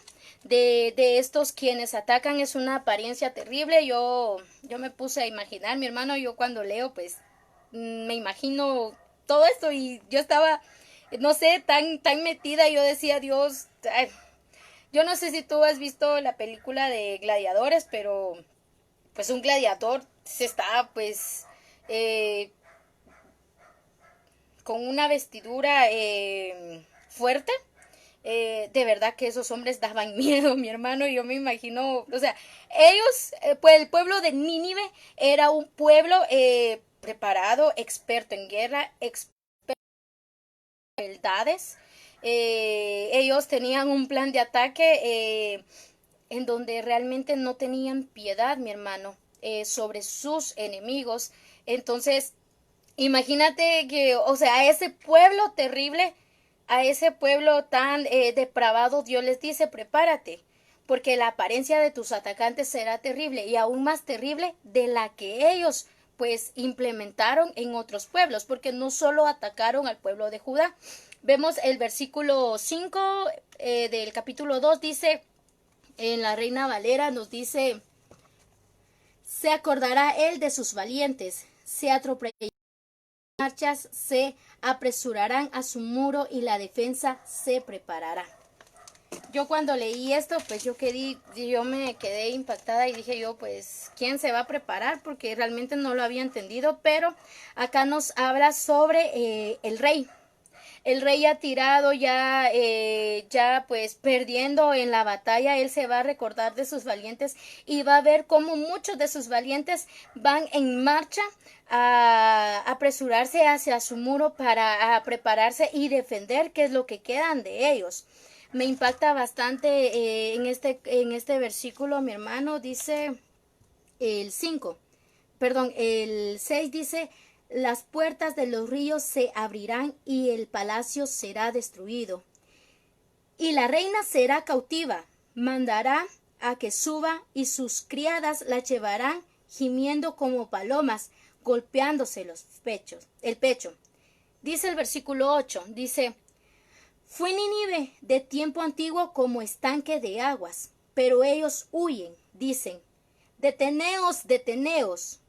de estos quienes atacan. Es una apariencia terrible. Yo me puse a imaginar, mi hermano, yo cuando leo pues me imagino todo esto y yo estaba, no sé, tan metida. Yo decía, Dios, ay, yo no sé si tú has visto la película de Gladiadores, pero pues un gladiador se está pues con una vestidura fuerte. De verdad que esos hombres daban miedo, mi hermano. Yo me imagino, o sea, ellos, pues el pueblo de Nínive era un pueblo preparado, experto en guerra, experto en maldades. Ellos tenían un plan de ataque en donde realmente no tenían piedad, mi hermano, sobre sus enemigos. Entonces, imagínate que, o sea, a ese pueblo terrible, a ese pueblo tan depravado, Dios les dice, prepárate, porque la apariencia de tus atacantes será terrible y aún más terrible de la que ellos pues implementaron en otros pueblos, porque no solo atacaron al pueblo de Judá. Vemos el versículo 5 del capítulo 2, dice, en la Reina Valera nos dice, se acordará él de sus valientes, se atropellarán marchas, se apresurarán a su muro y la defensa se preparará. Yo cuando leí esto, pues yo me quedé impactada y dije yo, pues, ¿quién se va a preparar? Porque realmente no lo había entendido, pero acá nos habla sobre el rey. el rey ya tirado, ya pues perdiendo en la batalla, él se va a recordar de sus valientes y va a ver cómo muchos de sus valientes van en marcha a apresurarse hacia su muro para prepararse y defender qué es lo que quedan de ellos. Me impacta bastante en este versículo, mi hermano, dice el 5, perdón, el 6 dice, las puertas de los ríos se abrirán y el palacio será destruido. Y la reina será cautiva, mandará a que suba y sus criadas la llevarán gimiendo como palomas, golpeándose el pecho. Dice el versículo 8, dice, fue Nínive de tiempo antiguo como estanque de aguas, pero ellos huyen, dicen, deteneos, deteneos,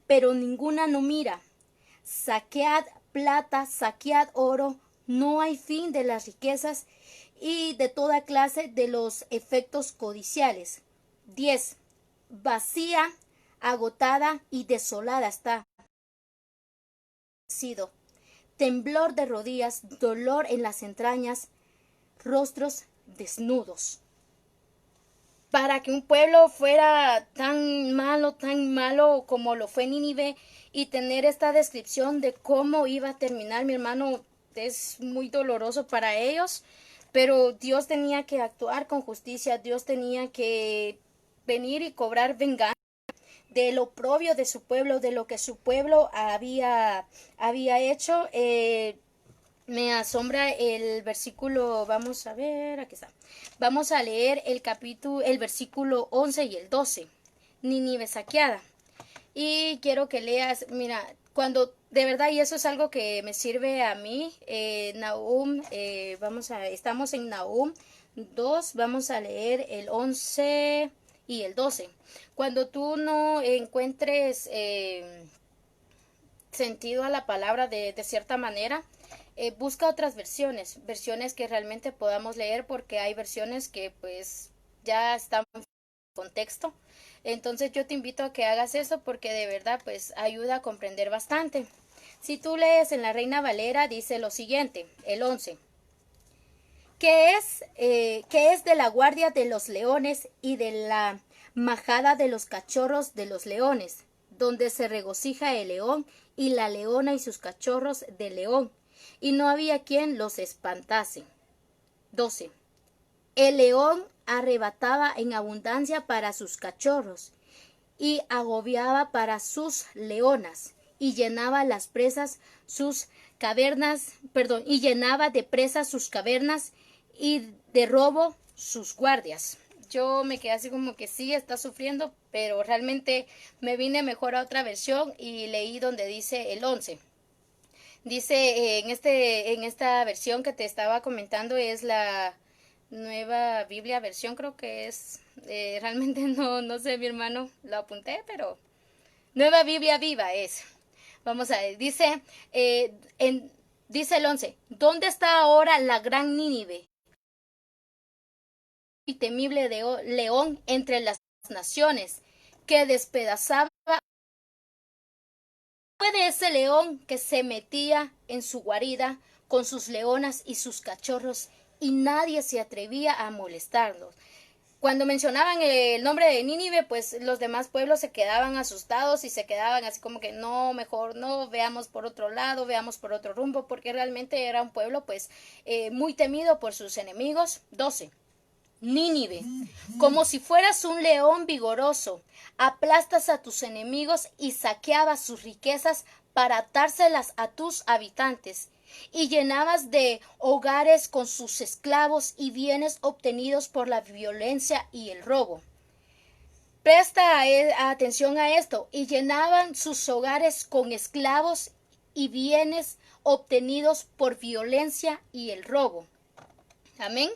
pero ninguna no mira. Saquead plata, saquead oro, no hay fin de las riquezas y de toda clase de los efectos codiciales. 10. Vacía, agotada y desolada está. Temblor de rodillas, dolor en las entrañas, rostros desnudos. Para que un pueblo fuera tan malo como lo fue Nínive y tener esta descripción de cómo iba a terminar, mi hermano, es muy doloroso para ellos, pero Dios tenía que actuar con justicia, Dios tenía que venir y cobrar venganza del oprobio de su pueblo, de lo que su pueblo había hecho. Me asombra el versículo, vamos a ver, aquí está. Vamos a leer el versículo 11 y el 12. Nínive saqueada. Y quiero que leas, mira, cuando de verdad, y eso es algo que me sirve a mí, Nahum, estamos en Nahum 2, vamos a leer el 11 y el 12. Cuando tú no encuentres sentido a la palabra de cierta manera, busca otras versiones que realmente podamos leer, porque hay versiones que pues ya están en contexto. Entonces yo te invito a que hagas eso, porque de verdad pues ayuda a comprender bastante. Si tú lees en la Reina Valera, dice lo siguiente, el 11. Que es de la guardia de los leones y de la majada de los cachorros de los leones, donde se regocija el león y la leona y sus cachorros de león, y no había quien los espantase. 12. El león arrebataba en abundancia para sus cachorros, y agobiaba para sus leonas, y llenaba las presas sus cavernas, y llenaba de presas sus cavernas, y de robo sus guardias. Yo me quedé así como que sí, está sufriendo, pero realmente me vine mejor a otra versión y leí donde dice el 11. Dice, en esta versión que te estaba comentando, es la Nueva Biblia versión, creo que es. Realmente no sé, mi hermano, lo apunté, pero Nueva Biblia Viva es. Vamos a ver, dice, dice el 11, ¿dónde está ahora la gran Nínive? Y temible león entre las naciones, que despedazaba. Fue de ese león que se metía en su guarida con sus leonas y sus cachorros, y nadie se atrevía a molestarlos. Cuando mencionaban el nombre de Nínive, pues los demás pueblos se quedaban asustados y se quedaban así como que no, mejor no, veamos por otro lado, veamos por otro rumbo, porque realmente era un pueblo pues muy temido por sus enemigos. 12. Nínive, como si fueras un león vigoroso, aplastas a tus enemigos y saqueabas sus riquezas para atárselas a tus habitantes, y llenabas de hogares con sus esclavos y bienes obtenidos por la violencia y el robo. Presta atención a esto, y llenaban sus hogares con esclavos y bienes obtenidos por violencia y el robo. Amén.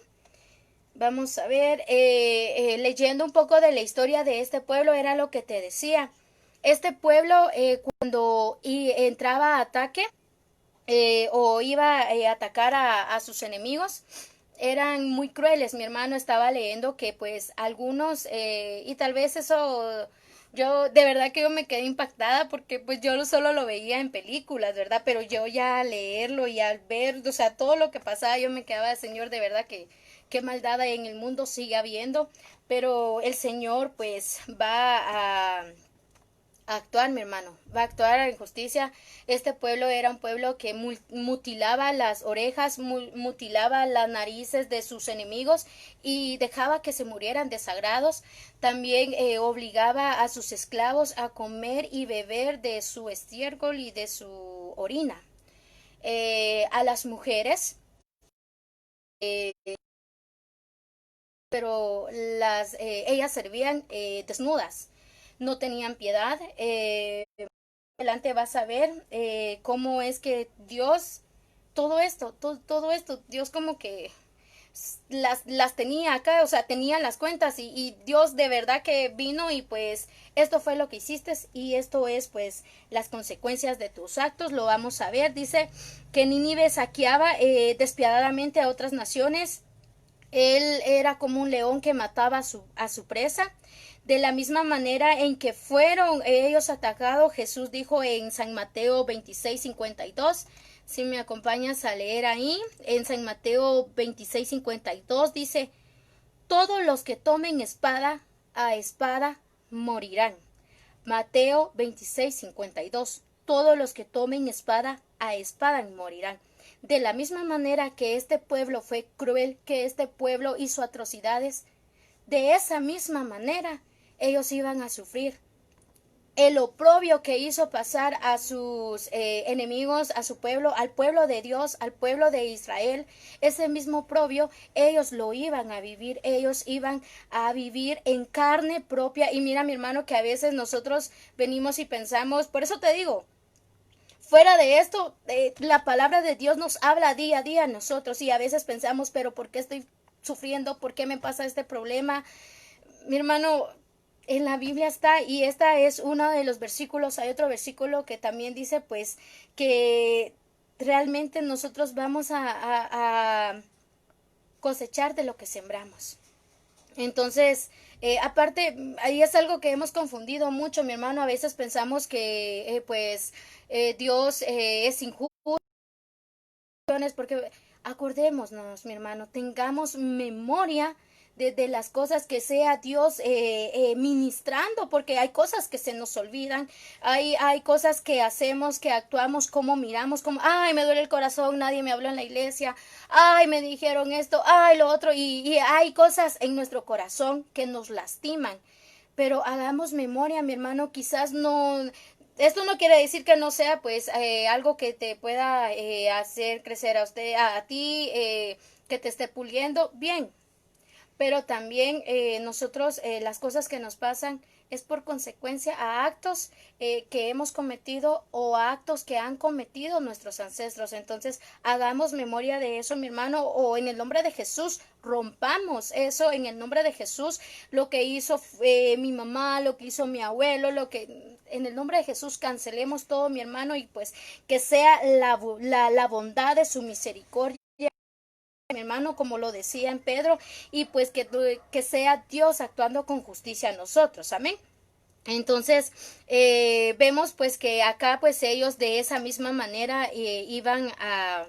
Vamos a ver, leyendo un poco de la historia de este pueblo, era lo que te decía. Este pueblo, cuando entraba a ataque o iba a atacar a sus enemigos, eran muy crueles. Mi hermano estaba leyendo que pues algunos, y tal vez eso Yo, de verdad que yo me quedé impactada porque pues yo solo lo veía en películas, ¿verdad? Pero yo ya al leerlo y al ver, o sea, todo lo que pasaba, yo me quedaba, Señor, de verdad que qué maldad en el mundo sigue habiendo, pero el Señor pues va a actuar, mi hermano, va a actuar en justicia. Este pueblo era un pueblo que mutilaba las orejas, mutilaba las narices de sus enemigos y dejaba que se murieran desagrados. También obligaba a sus esclavos a comer y beber de su estiércol y de su orina. A las mujeres, eh, pero ellas servían desnudas, no tenían piedad. Adelante vas a ver cómo es que Dios, todo esto, Dios como que las tenía acá, o sea, tenía las cuentas y Dios de verdad que vino y pues esto fue lo que hiciste y esto es pues las consecuencias de tus actos, lo vamos a ver. Dice que Nínive saqueaba despiadadamente a otras naciones. Él era como un león que mataba a su presa. De la misma manera en que fueron ellos atacados, Jesús dijo en San Mateo 26:52. Si me acompañas a leer ahí, en San Mateo 26:52 dice, todos los que tomen espada, a espada morirán. Mateo 26:52. Todos los que tomen espada, a espada morirán. De la misma manera que este pueblo fue cruel, que este pueblo hizo atrocidades, de esa misma manera ellos iban a sufrir el oprobio que hizo pasar a sus enemigos, a su pueblo, al pueblo de Dios, al pueblo de Israel. Ese mismo oprobio ellos lo iban a vivir, ellos iban a vivir en carne propia. Y mira, mi hermano, que a veces nosotros venimos y pensamos, por eso te digo, fuera de esto, la palabra de Dios nos habla día a día a nosotros y a veces pensamos, pero ¿por qué estoy sufriendo? ¿Por qué me pasa este problema? Mi hermano, en la Biblia está, y esta es uno de los versículos, hay otro versículo que también dice pues que realmente nosotros vamos a cosechar de lo que sembramos. Entonces, aparte, ahí es algo que hemos confundido mucho, mi hermano, a veces pensamos que Dios es injusto, porque acordémonos, mi hermano, tengamos memoria de las cosas que sea Dios ministrando, porque hay cosas que se nos olvidan, hay cosas que hacemos, que actuamos, como miramos, como, ay, me duele el corazón, nadie me habló en la iglesia, ay, me dijeron esto, ay, lo otro, y hay cosas en nuestro corazón que nos lastiman. Pero hagamos memoria, mi hermano, quizás no, esto no quiere decir que no sea pues algo que te pueda hacer crecer a usted, a ti, que te esté puliendo, bien, pero también nosotros las cosas que nos pasan es por consecuencia a actos que hemos cometido o a actos que han cometido nuestros ancestros. Entonces, hagamos memoria de eso, mi hermano, o en el nombre de Jesús, rompamos eso en el nombre de Jesús, lo que hizo mi mamá, lo que hizo mi abuelo, lo que en el nombre de Jesús cancelemos todo, mi hermano, y pues que sea la bondad de su misericordia, mi hermano, como lo decía en Pedro, y pues que sea Dios actuando con justicia a nosotros, amén. Entonces vemos pues que acá pues ellos de esa misma manera iban a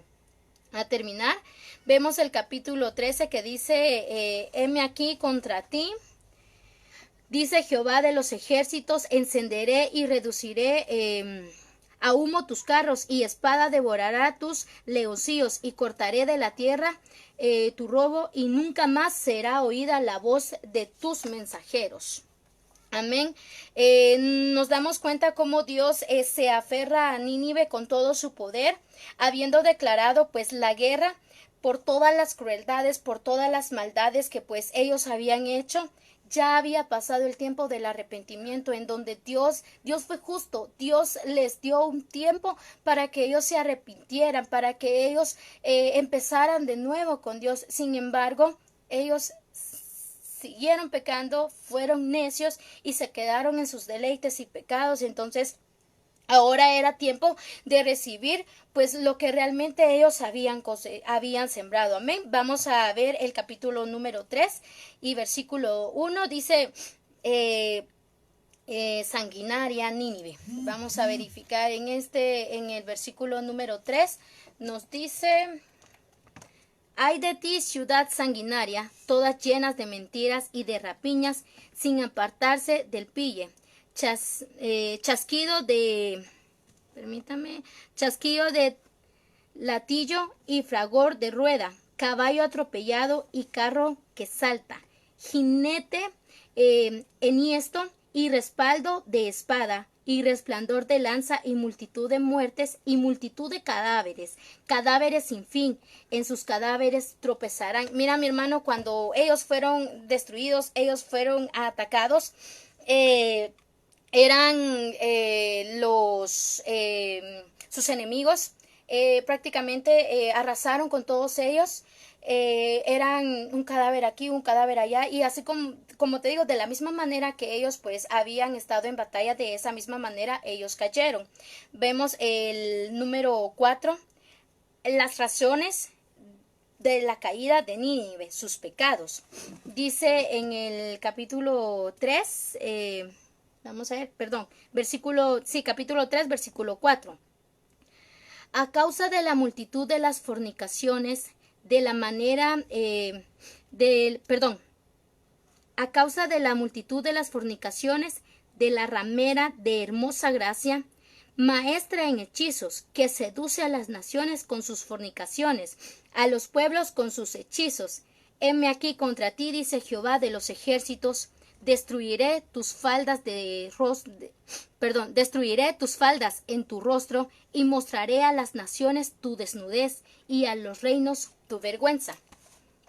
terminar. Vemos el capítulo 13 que dice, heme aquí contra ti, dice Jehová de los ejércitos, encenderé y reduciré a humo tus carros, y espada devorará tus leoncillos, y cortaré de la tierra tu robo, y nunca más será oída la voz de tus mensajeros. Amén. Nos damos cuenta cómo Dios se aferra a Nínive con todo su poder, habiendo declarado pues la guerra por todas las crueldades, por todas las maldades que pues ellos habían hecho. Ya había pasado el tiempo del arrepentimiento, en donde Dios fue justo, Dios les dio un tiempo para que ellos se arrepintieran, para que ellos empezaran de nuevo con Dios. Sin embargo, ellos siguieron pecando, fueron necios y se quedaron en sus deleites y pecados. Entonces, ahora era tiempo de recibir pues lo que realmente ellos habían sembrado. Amén. Vamos a ver el capítulo número 3 y versículo 1. Dice, sanguinaria Nínive. Vamos a verificar en el versículo número 3, nos dice: ay de ti, ciudad sanguinaria, todas llenas de mentiras y de rapiñas, sin apartarse del pille. Chasquido de latillo y fragor de rueda, caballo atropellado y carro que salta, jinete enhiesto y respaldo de espada, y resplandor de lanza, y multitud de muertes, y multitud de cadáveres, cadáveres sin fin, en sus cadáveres tropezarán. Mira, mi hermano, cuando ellos fueron destruidos, ellos fueron atacados, eran sus enemigos, prácticamente arrasaron con todos ellos. Eran un cadáver aquí, un cadáver allá, y así como te digo, de la misma manera que ellos pues habían estado en batalla, de esa misma manera ellos cayeron. Vemos el número 4, las razones de la caída de Nínive, sus pecados. Dice en el capítulo 3, capítulo 3, versículo 4. A causa de la multitud de las fornicaciones, a causa de la multitud de las fornicaciones de la ramera de hermosa gracia, maestra en hechizos, que seduce a las naciones con sus fornicaciones, a los pueblos con sus hechizos. Heme aquí contra ti, dice Jehová de los ejércitos, destruiré tus faldas en tu rostro, y mostraré a las naciones tu desnudez y a los reinos tu vergüenza.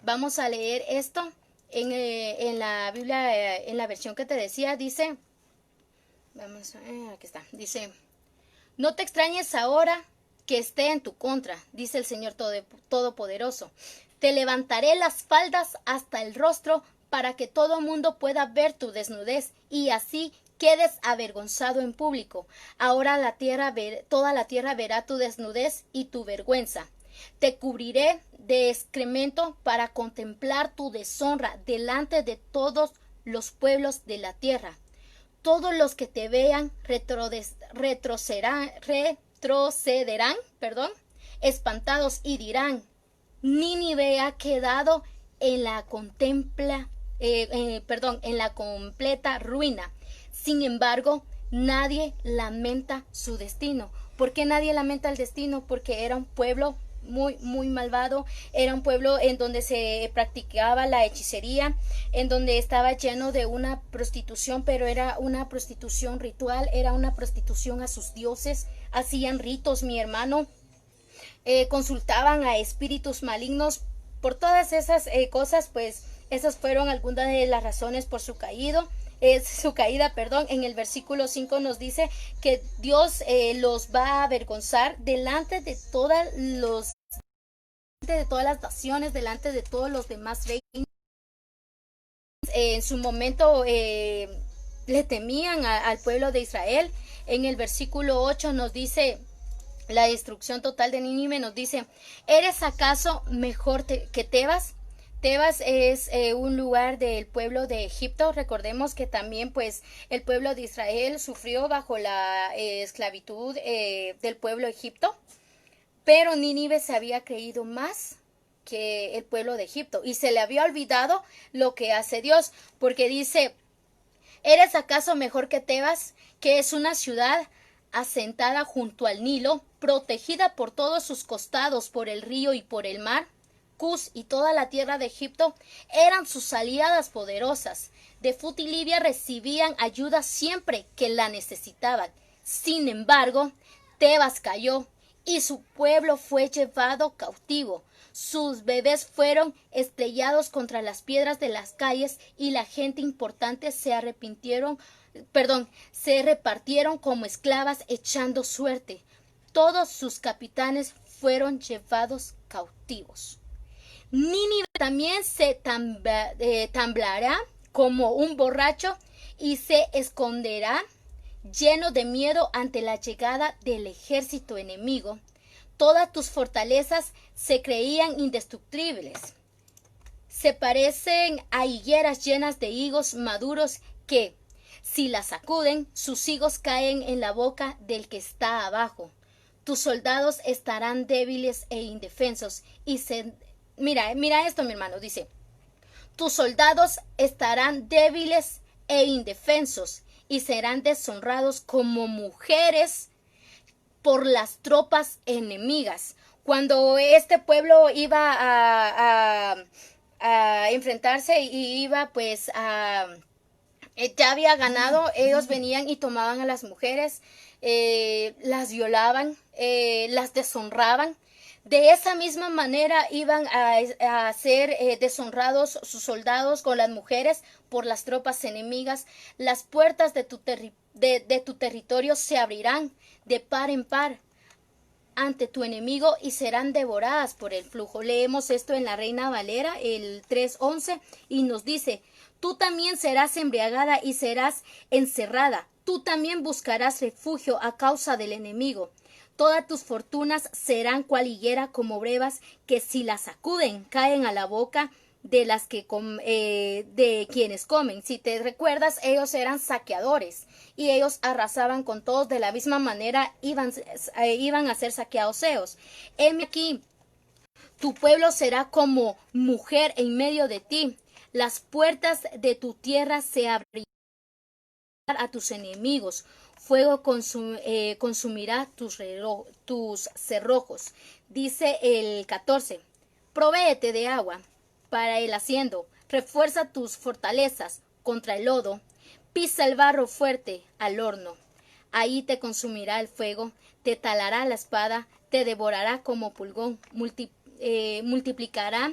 Vamos a leer esto en la Biblia, en la versión que te decía. Dice, aquí está, dice: no te extrañes ahora que esté en tu contra, dice el Señor Todopoderoso. Te levantaré las faldas hasta el rostro, para que todo mundo pueda ver tu desnudez, y así quedes avergonzado en público. Ahora toda la tierra verá tu desnudez y tu vergüenza. Te cubriré de excremento para contemplar tu deshonra delante de todos los pueblos de la tierra. Todos los que te vean retrocederán, espantados, y dirán: Nínive ha quedado en la completa ruina. Sin embargo, nadie lamenta su destino. ¿Por qué nadie lamenta el destino? Porque era un pueblo muy malvado, era un pueblo en donde se practicaba la hechicería, en donde estaba lleno de una prostitución, pero era una prostitución ritual, era una prostitución a sus dioses, hacían ritos, mi hermano, consultaban a espíritus malignos. Por todas esas cosas, pues esas fueron algunas de las razones por su caída. En el versículo 5 nos dice que Dios los va a avergonzar delante de todas las naciones, delante de todos los demás reinos. En su momento le temían al pueblo de Israel. En el versículo 8 nos dice la destrucción total de Nínive, nos dice: ¿eres acaso mejor que Tebas? Tebas es un lugar del pueblo de Egipto. Recordemos que también pues el pueblo de Israel sufrió bajo la esclavitud del pueblo de Egipto, pero Nínive se había creído más que el pueblo de Egipto y se le había olvidado lo que hace Dios, porque dice: ¿eres acaso mejor que Tebas, que es una ciudad asentada junto al Nilo, protegida por todos sus costados por el río y por el mar? Cus y toda la tierra de Egipto eran sus aliadas poderosas. De Fut y Libia recibían ayuda siempre que la necesitaban. Sin embargo, Tebas cayó y su pueblo fue llevado cautivo. Sus bebés fueron estrellados contra las piedras de las calles, y la gente importante se repartieron como esclavas echando suerte. Todos sus capitanes fueron llevados cautivos. Nínive también se tamblará como un borracho y se esconderá lleno de miedo ante la llegada del ejército enemigo. Todas tus fortalezas se creían indestructibles. Se parecen a higueras llenas de higos maduros que, Si la sacuden, sus higos caen en la boca del que está abajo. Tus soldados estarán débiles e indefensos y se... Mira esto, mi hermano, dice, tus soldados estarán débiles e indefensos y serán deshonrados como mujeres por las tropas enemigas. Cuando este pueblo iba a enfrentarse y iba pues a... ya había ganado, ellos venían y tomaban a las mujeres, las violaban, las deshonraban. De esa misma manera iban a ser deshonrados sus soldados con las mujeres por las tropas enemigas. Las puertas de tu territorio se abrirán de par en par ante tu enemigo y serán devoradas por el flujo. Leemos esto en la Reina Valera, el 3:11, y nos dice, tú también serás embriagada y serás encerrada. Tú también buscarás refugio a causa del enemigo. Todas tus fortunas serán cual higuera como brevas que si las sacuden caen a la boca de las que de quienes comen. Si te recuerdas, ellos eran saqueadores y ellos arrasaban con todos de la misma manera, iban a ser saqueados ellos. Heme aquí, tu pueblo será como mujer en medio de ti. Las puertas de tu tierra se abrirán a tus enemigos. Fuego consumirá tus cerrojos. Dice el 14. Provéete de agua para el haciendo. Refuerza tus fortalezas contra el lodo. Pisa el barro fuerte al horno. Ahí te consumirá el fuego, te talará la espada, te devorará como pulgón, multiplicará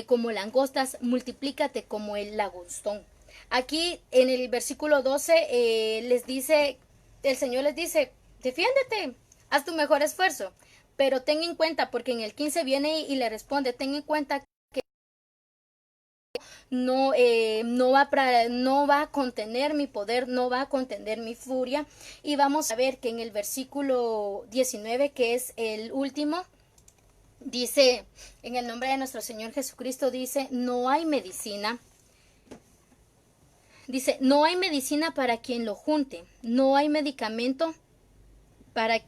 como langostas, multiplícate como el lagostón. Aquí en el versículo 12 les dice, el Señor les dice, defiéndete, haz tu mejor esfuerzo, pero ten en cuenta, porque en el 15 viene y le responde, ten en cuenta que no va a contener mi poder, no va a contener mi furia. Y vamos a ver que en el versículo 19, que es el último, dice, en el nombre de nuestro Señor Jesucristo, dice, no hay medicina. Dice, no hay medicina para quien lo junte, no hay medicamento para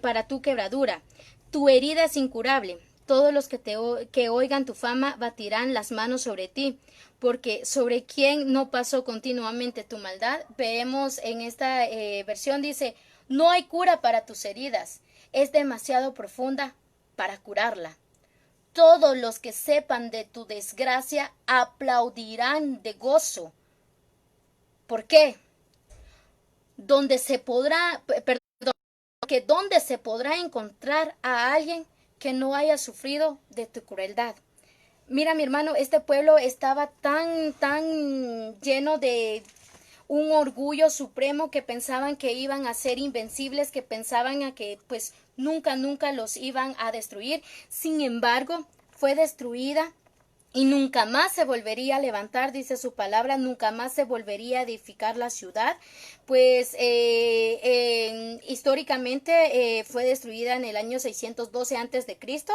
para tu quebradura. Tu herida es incurable. Todos los que oigan tu fama batirán las manos sobre ti, porque sobre quien no pasó continuamente tu maldad. Vemos en esta versión, dice, no hay cura para tus heridas, es demasiado profunda para curarla. Todos los que sepan de tu desgracia aplaudirán de gozo. ¿Por qué? Donde se podrá encontrar a alguien que no haya sufrido de tu crueldad. Mira, mi hermano, este pueblo estaba tan lleno de un orgullo supremo, que pensaban que iban a ser invencibles, que pensaban a que pues nunca los iban a destruir. Sin embargo, fue destruida y nunca más se volvería a levantar, dice su palabra, nunca más se volvería a edificar la ciudad, pues históricamente fue destruida en el año 612 antes de Cristo.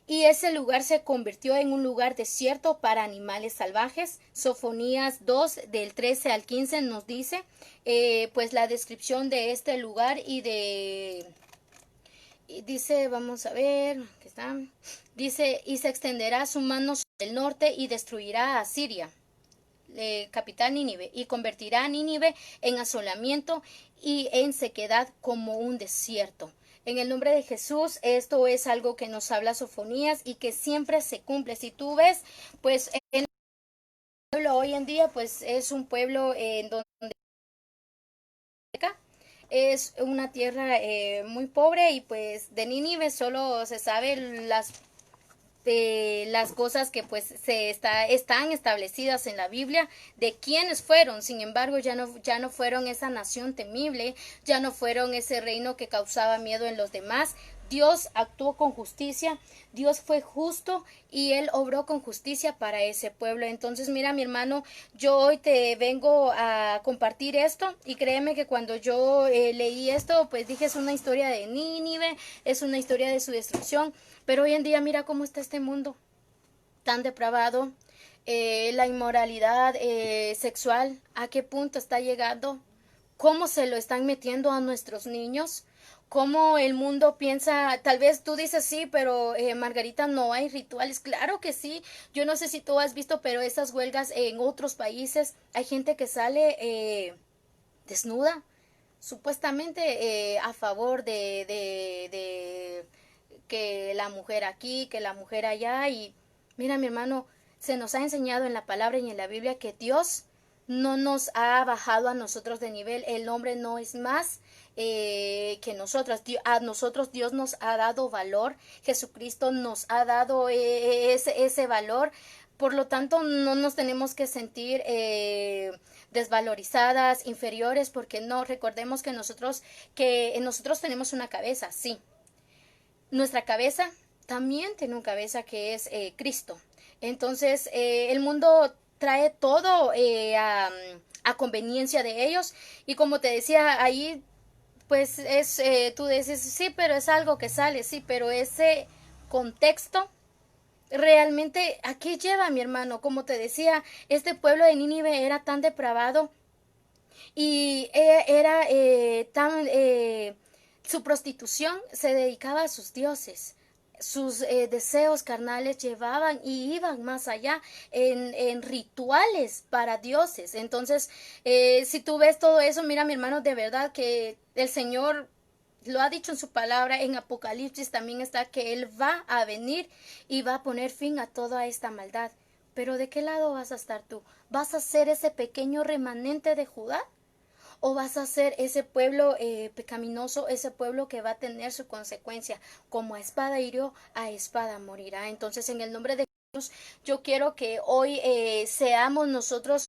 Y ese lugar se convirtió en un lugar desierto para animales salvajes. Sofonías 2, del 13 al 15, nos dice pues la descripción de este lugar y dice, vamos a ver, ¿qué está? Dice, y se extenderá su mano sobre el norte y destruirá a Siria, capital Nínive, y convertirá a Nínive en asolamiento y en sequedad como un desierto. En el nombre de Jesús, esto es algo que nos habla Sofonías y que siempre se cumple. Si tú ves, pues el pueblo hoy en día, pues es un pueblo en donde es una tierra muy pobre, y pues de Nínive solo se sabe las cosas que pues están establecidas en la Biblia de quiénes fueron. Sin embargo, ya no fueron esa nación temible, ya no fueron ese reino que causaba miedo en los demás. Dios actuó con justicia, Dios fue justo y Él obró con justicia para ese pueblo. Entonces, mira, mi hermano, yo hoy te vengo a compartir esto, y créeme que cuando yo leí esto, pues dije, es una historia de Nínive, es una historia de su destrucción, pero hoy en día mira cómo está este mundo tan depravado. la inmoralidad sexual, ¿a qué punto está llegando? ¿Cómo se lo están metiendo a nuestros niños? ¿Cómo el mundo piensa? Tal vez tú dices sí, pero Margarita, no hay rituales. Claro que sí. Yo no sé si tú has visto, pero esas huelgas en otros países, hay gente que sale desnuda, supuestamente a favor de que la mujer aquí, que la mujer allá. Y mira, mi hermano, se nos ha enseñado en la palabra y en la Biblia que Dios no nos ha bajado a nosotros de nivel. El hombre no es más que nosotras. A nosotros Dios nos ha dado valor. Jesucristo nos ha dado ese valor. Por lo tanto, no nos tenemos que sentir desvalorizadas, inferiores, porque no, recordemos que nosotros tenemos una cabeza, sí. Nuestra cabeza también tiene una cabeza que es Cristo. Entonces, el mundo trae todo a conveniencia de ellos. Y como te decía, ahí pues es, tú dices, sí, pero es algo que sale, sí, pero ese contexto realmente, ¿a qué lleva, mi hermano? Como te decía, este pueblo de Nínive era tan depravado y era tan su prostitución se dedicaba a sus dioses. Sus deseos carnales llevaban y iban más allá en rituales para dioses. Entonces, si tú ves todo eso, mira, mi hermano, de verdad que el Señor lo ha dicho en su palabra. En Apocalipsis también está que Él va a venir y va a poner fin a toda esta maldad. Pero ¿de qué lado vas a estar tú? ¿Vas a ser ese pequeño remanente de Judá? ¿O vas a ser ese pueblo pecaminoso, ese pueblo que va a tener su consecuencia? Como a espada hirió, a espada morirá. Entonces, en el nombre de Jesús, yo quiero que hoy seamos nosotros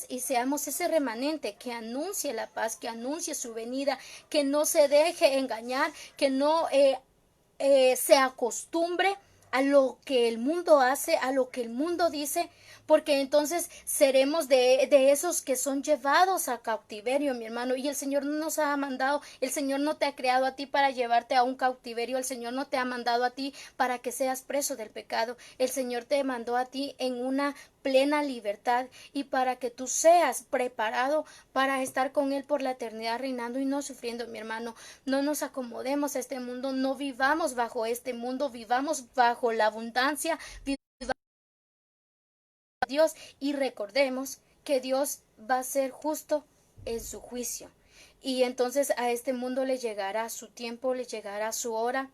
y seamos ese remanente que anuncie la paz, que anuncie su venida, que no se deje engañar, que no se acostumbre a lo que el mundo hace, a lo que el mundo dice, porque entonces seremos de esos que son llevados a cautiverio, mi hermano. Y el Señor no nos ha mandado, el Señor no te ha creado a ti para llevarte a un cautiverio, el Señor no te ha mandado a ti para que seas preso del pecado, el Señor te mandó a ti en una plena libertad y para que tú seas preparado para estar con Él por la eternidad reinando y no sufriendo, mi hermano. No nos acomodemos a este mundo, no vivamos bajo este mundo, vivamos bajo la abundancia, vivamos a Dios y recordemos que Dios va a ser justo en su juicio. Y entonces a este mundo le llegará su tiempo, le llegará su hora,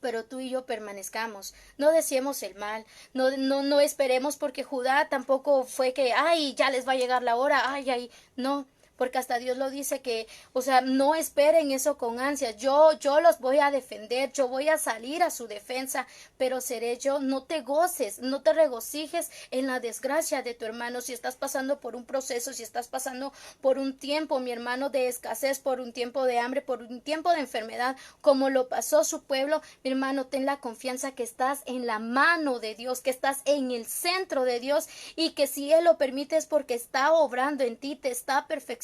pero tú y yo permanezcamos, no deseemos el mal, no esperemos, porque Judá tampoco fue que, ay, ya les va a llegar la hora, ay, no, porque hasta Dios lo dice que, o sea, no esperen eso con ansias. Yo los voy a defender, yo voy a salir a su defensa, pero seré yo. No te goces, no te regocijes en la desgracia de tu hermano. Si estás pasando por un proceso, si estás pasando por un tiempo, mi hermano, de escasez, por un tiempo de hambre, por un tiempo de enfermedad, como lo pasó su pueblo, mi hermano, ten la confianza que estás en la mano de Dios, que estás en el centro de Dios, y que si Él lo permite es porque está obrando en ti, te está perfeccionando,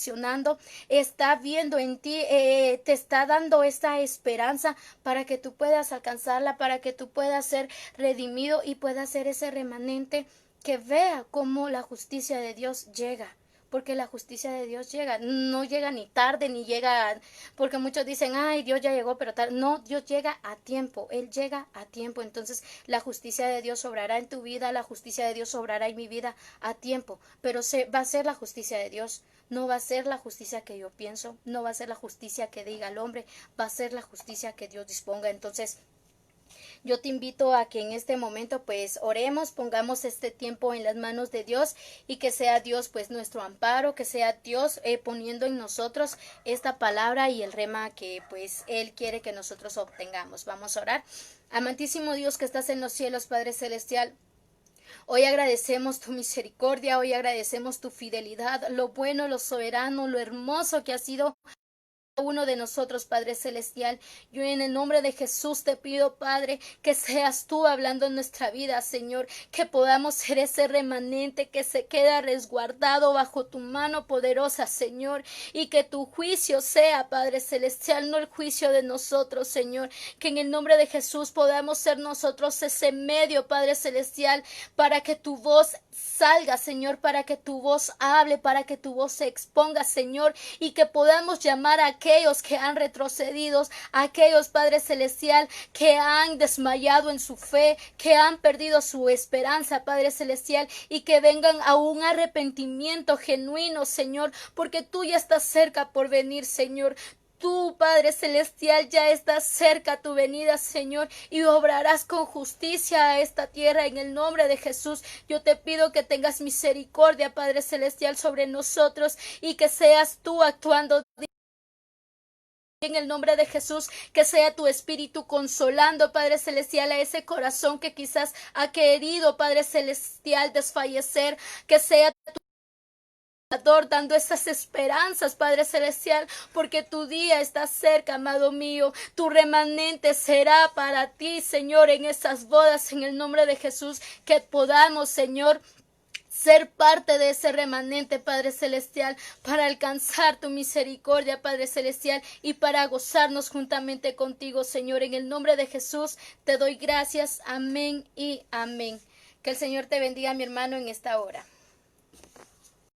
está viendo en ti, te está dando esta esperanza para que tú puedas alcanzarla, para que tú puedas ser redimido y puedas ser ese remanente que vea cómo la justicia de Dios llega. Porque la justicia de Dios llega, no llega ni tarde, ni llega, porque muchos dicen, ay, Dios ya llegó, pero tarde. No, Dios llega a tiempo, Él llega a tiempo. Entonces, la justicia de Dios obrará en tu vida, la justicia de Dios obrará en mi vida a tiempo, pero va a ser la justicia de Dios. No va a ser la justicia que yo pienso, no va a ser la justicia que diga el hombre, va a ser la justicia que Dios disponga. Entonces, yo te invito a que en este momento pues oremos, pongamos este tiempo en las manos de Dios y que sea Dios pues nuestro amparo, que sea Dios poniendo en nosotros esta palabra y el rema que pues Él quiere que nosotros obtengamos. Vamos a orar. Amantísimo Dios que estás en los cielos, Padre Celestial. Hoy agradecemos tu misericordia, hoy agradecemos tu fidelidad, lo bueno, lo soberano, lo hermoso que ha sido uno de nosotros, Padre Celestial. Yo en el nombre de Jesús te pido, Padre, que seas tú hablando en nuestra vida, Señor, que podamos ser ese remanente que se queda resguardado bajo tu mano poderosa, Señor, y que tu juicio sea, Padre Celestial, no el juicio de nosotros, Señor, que en el nombre de Jesús podamos ser nosotros ese medio, Padre Celestial, para que tu voz salga, Señor, para que tu voz hable, para que tu voz se exponga, Señor, y que podamos llamar a aquellos que han retrocedido, a aquellos, Padre Celestial, que han desmayado en su fe, que han perdido su esperanza, Padre Celestial, y que vengan a un arrepentimiento genuino, Señor, porque tú ya estás cerca por venir, Señor. Tú, Padre Celestial, ya estás cerca tu venida, Señor, y obrarás con justicia a esta tierra en el nombre de Jesús. Yo te pido que tengas misericordia, Padre Celestial, sobre nosotros y que seas tú actuando en el nombre de Jesús, que sea tu espíritu consolando, Padre Celestial, a ese corazón que quizás ha querido, Padre Celestial, desfallecer, que sea dando esas esperanzas, Padre Celestial, porque tu día está cerca, amado mío. Tu remanente será para ti, Señor, en esas bodas, en el nombre de Jesús, que podamos, Señor, ser parte de ese remanente, Padre Celestial, para alcanzar tu misericordia, Padre Celestial, y para gozarnos juntamente contigo, Señor. En el nombre de Jesús te doy gracias. Amén y amén. Que el Señor te bendiga, mi hermano, en esta hora.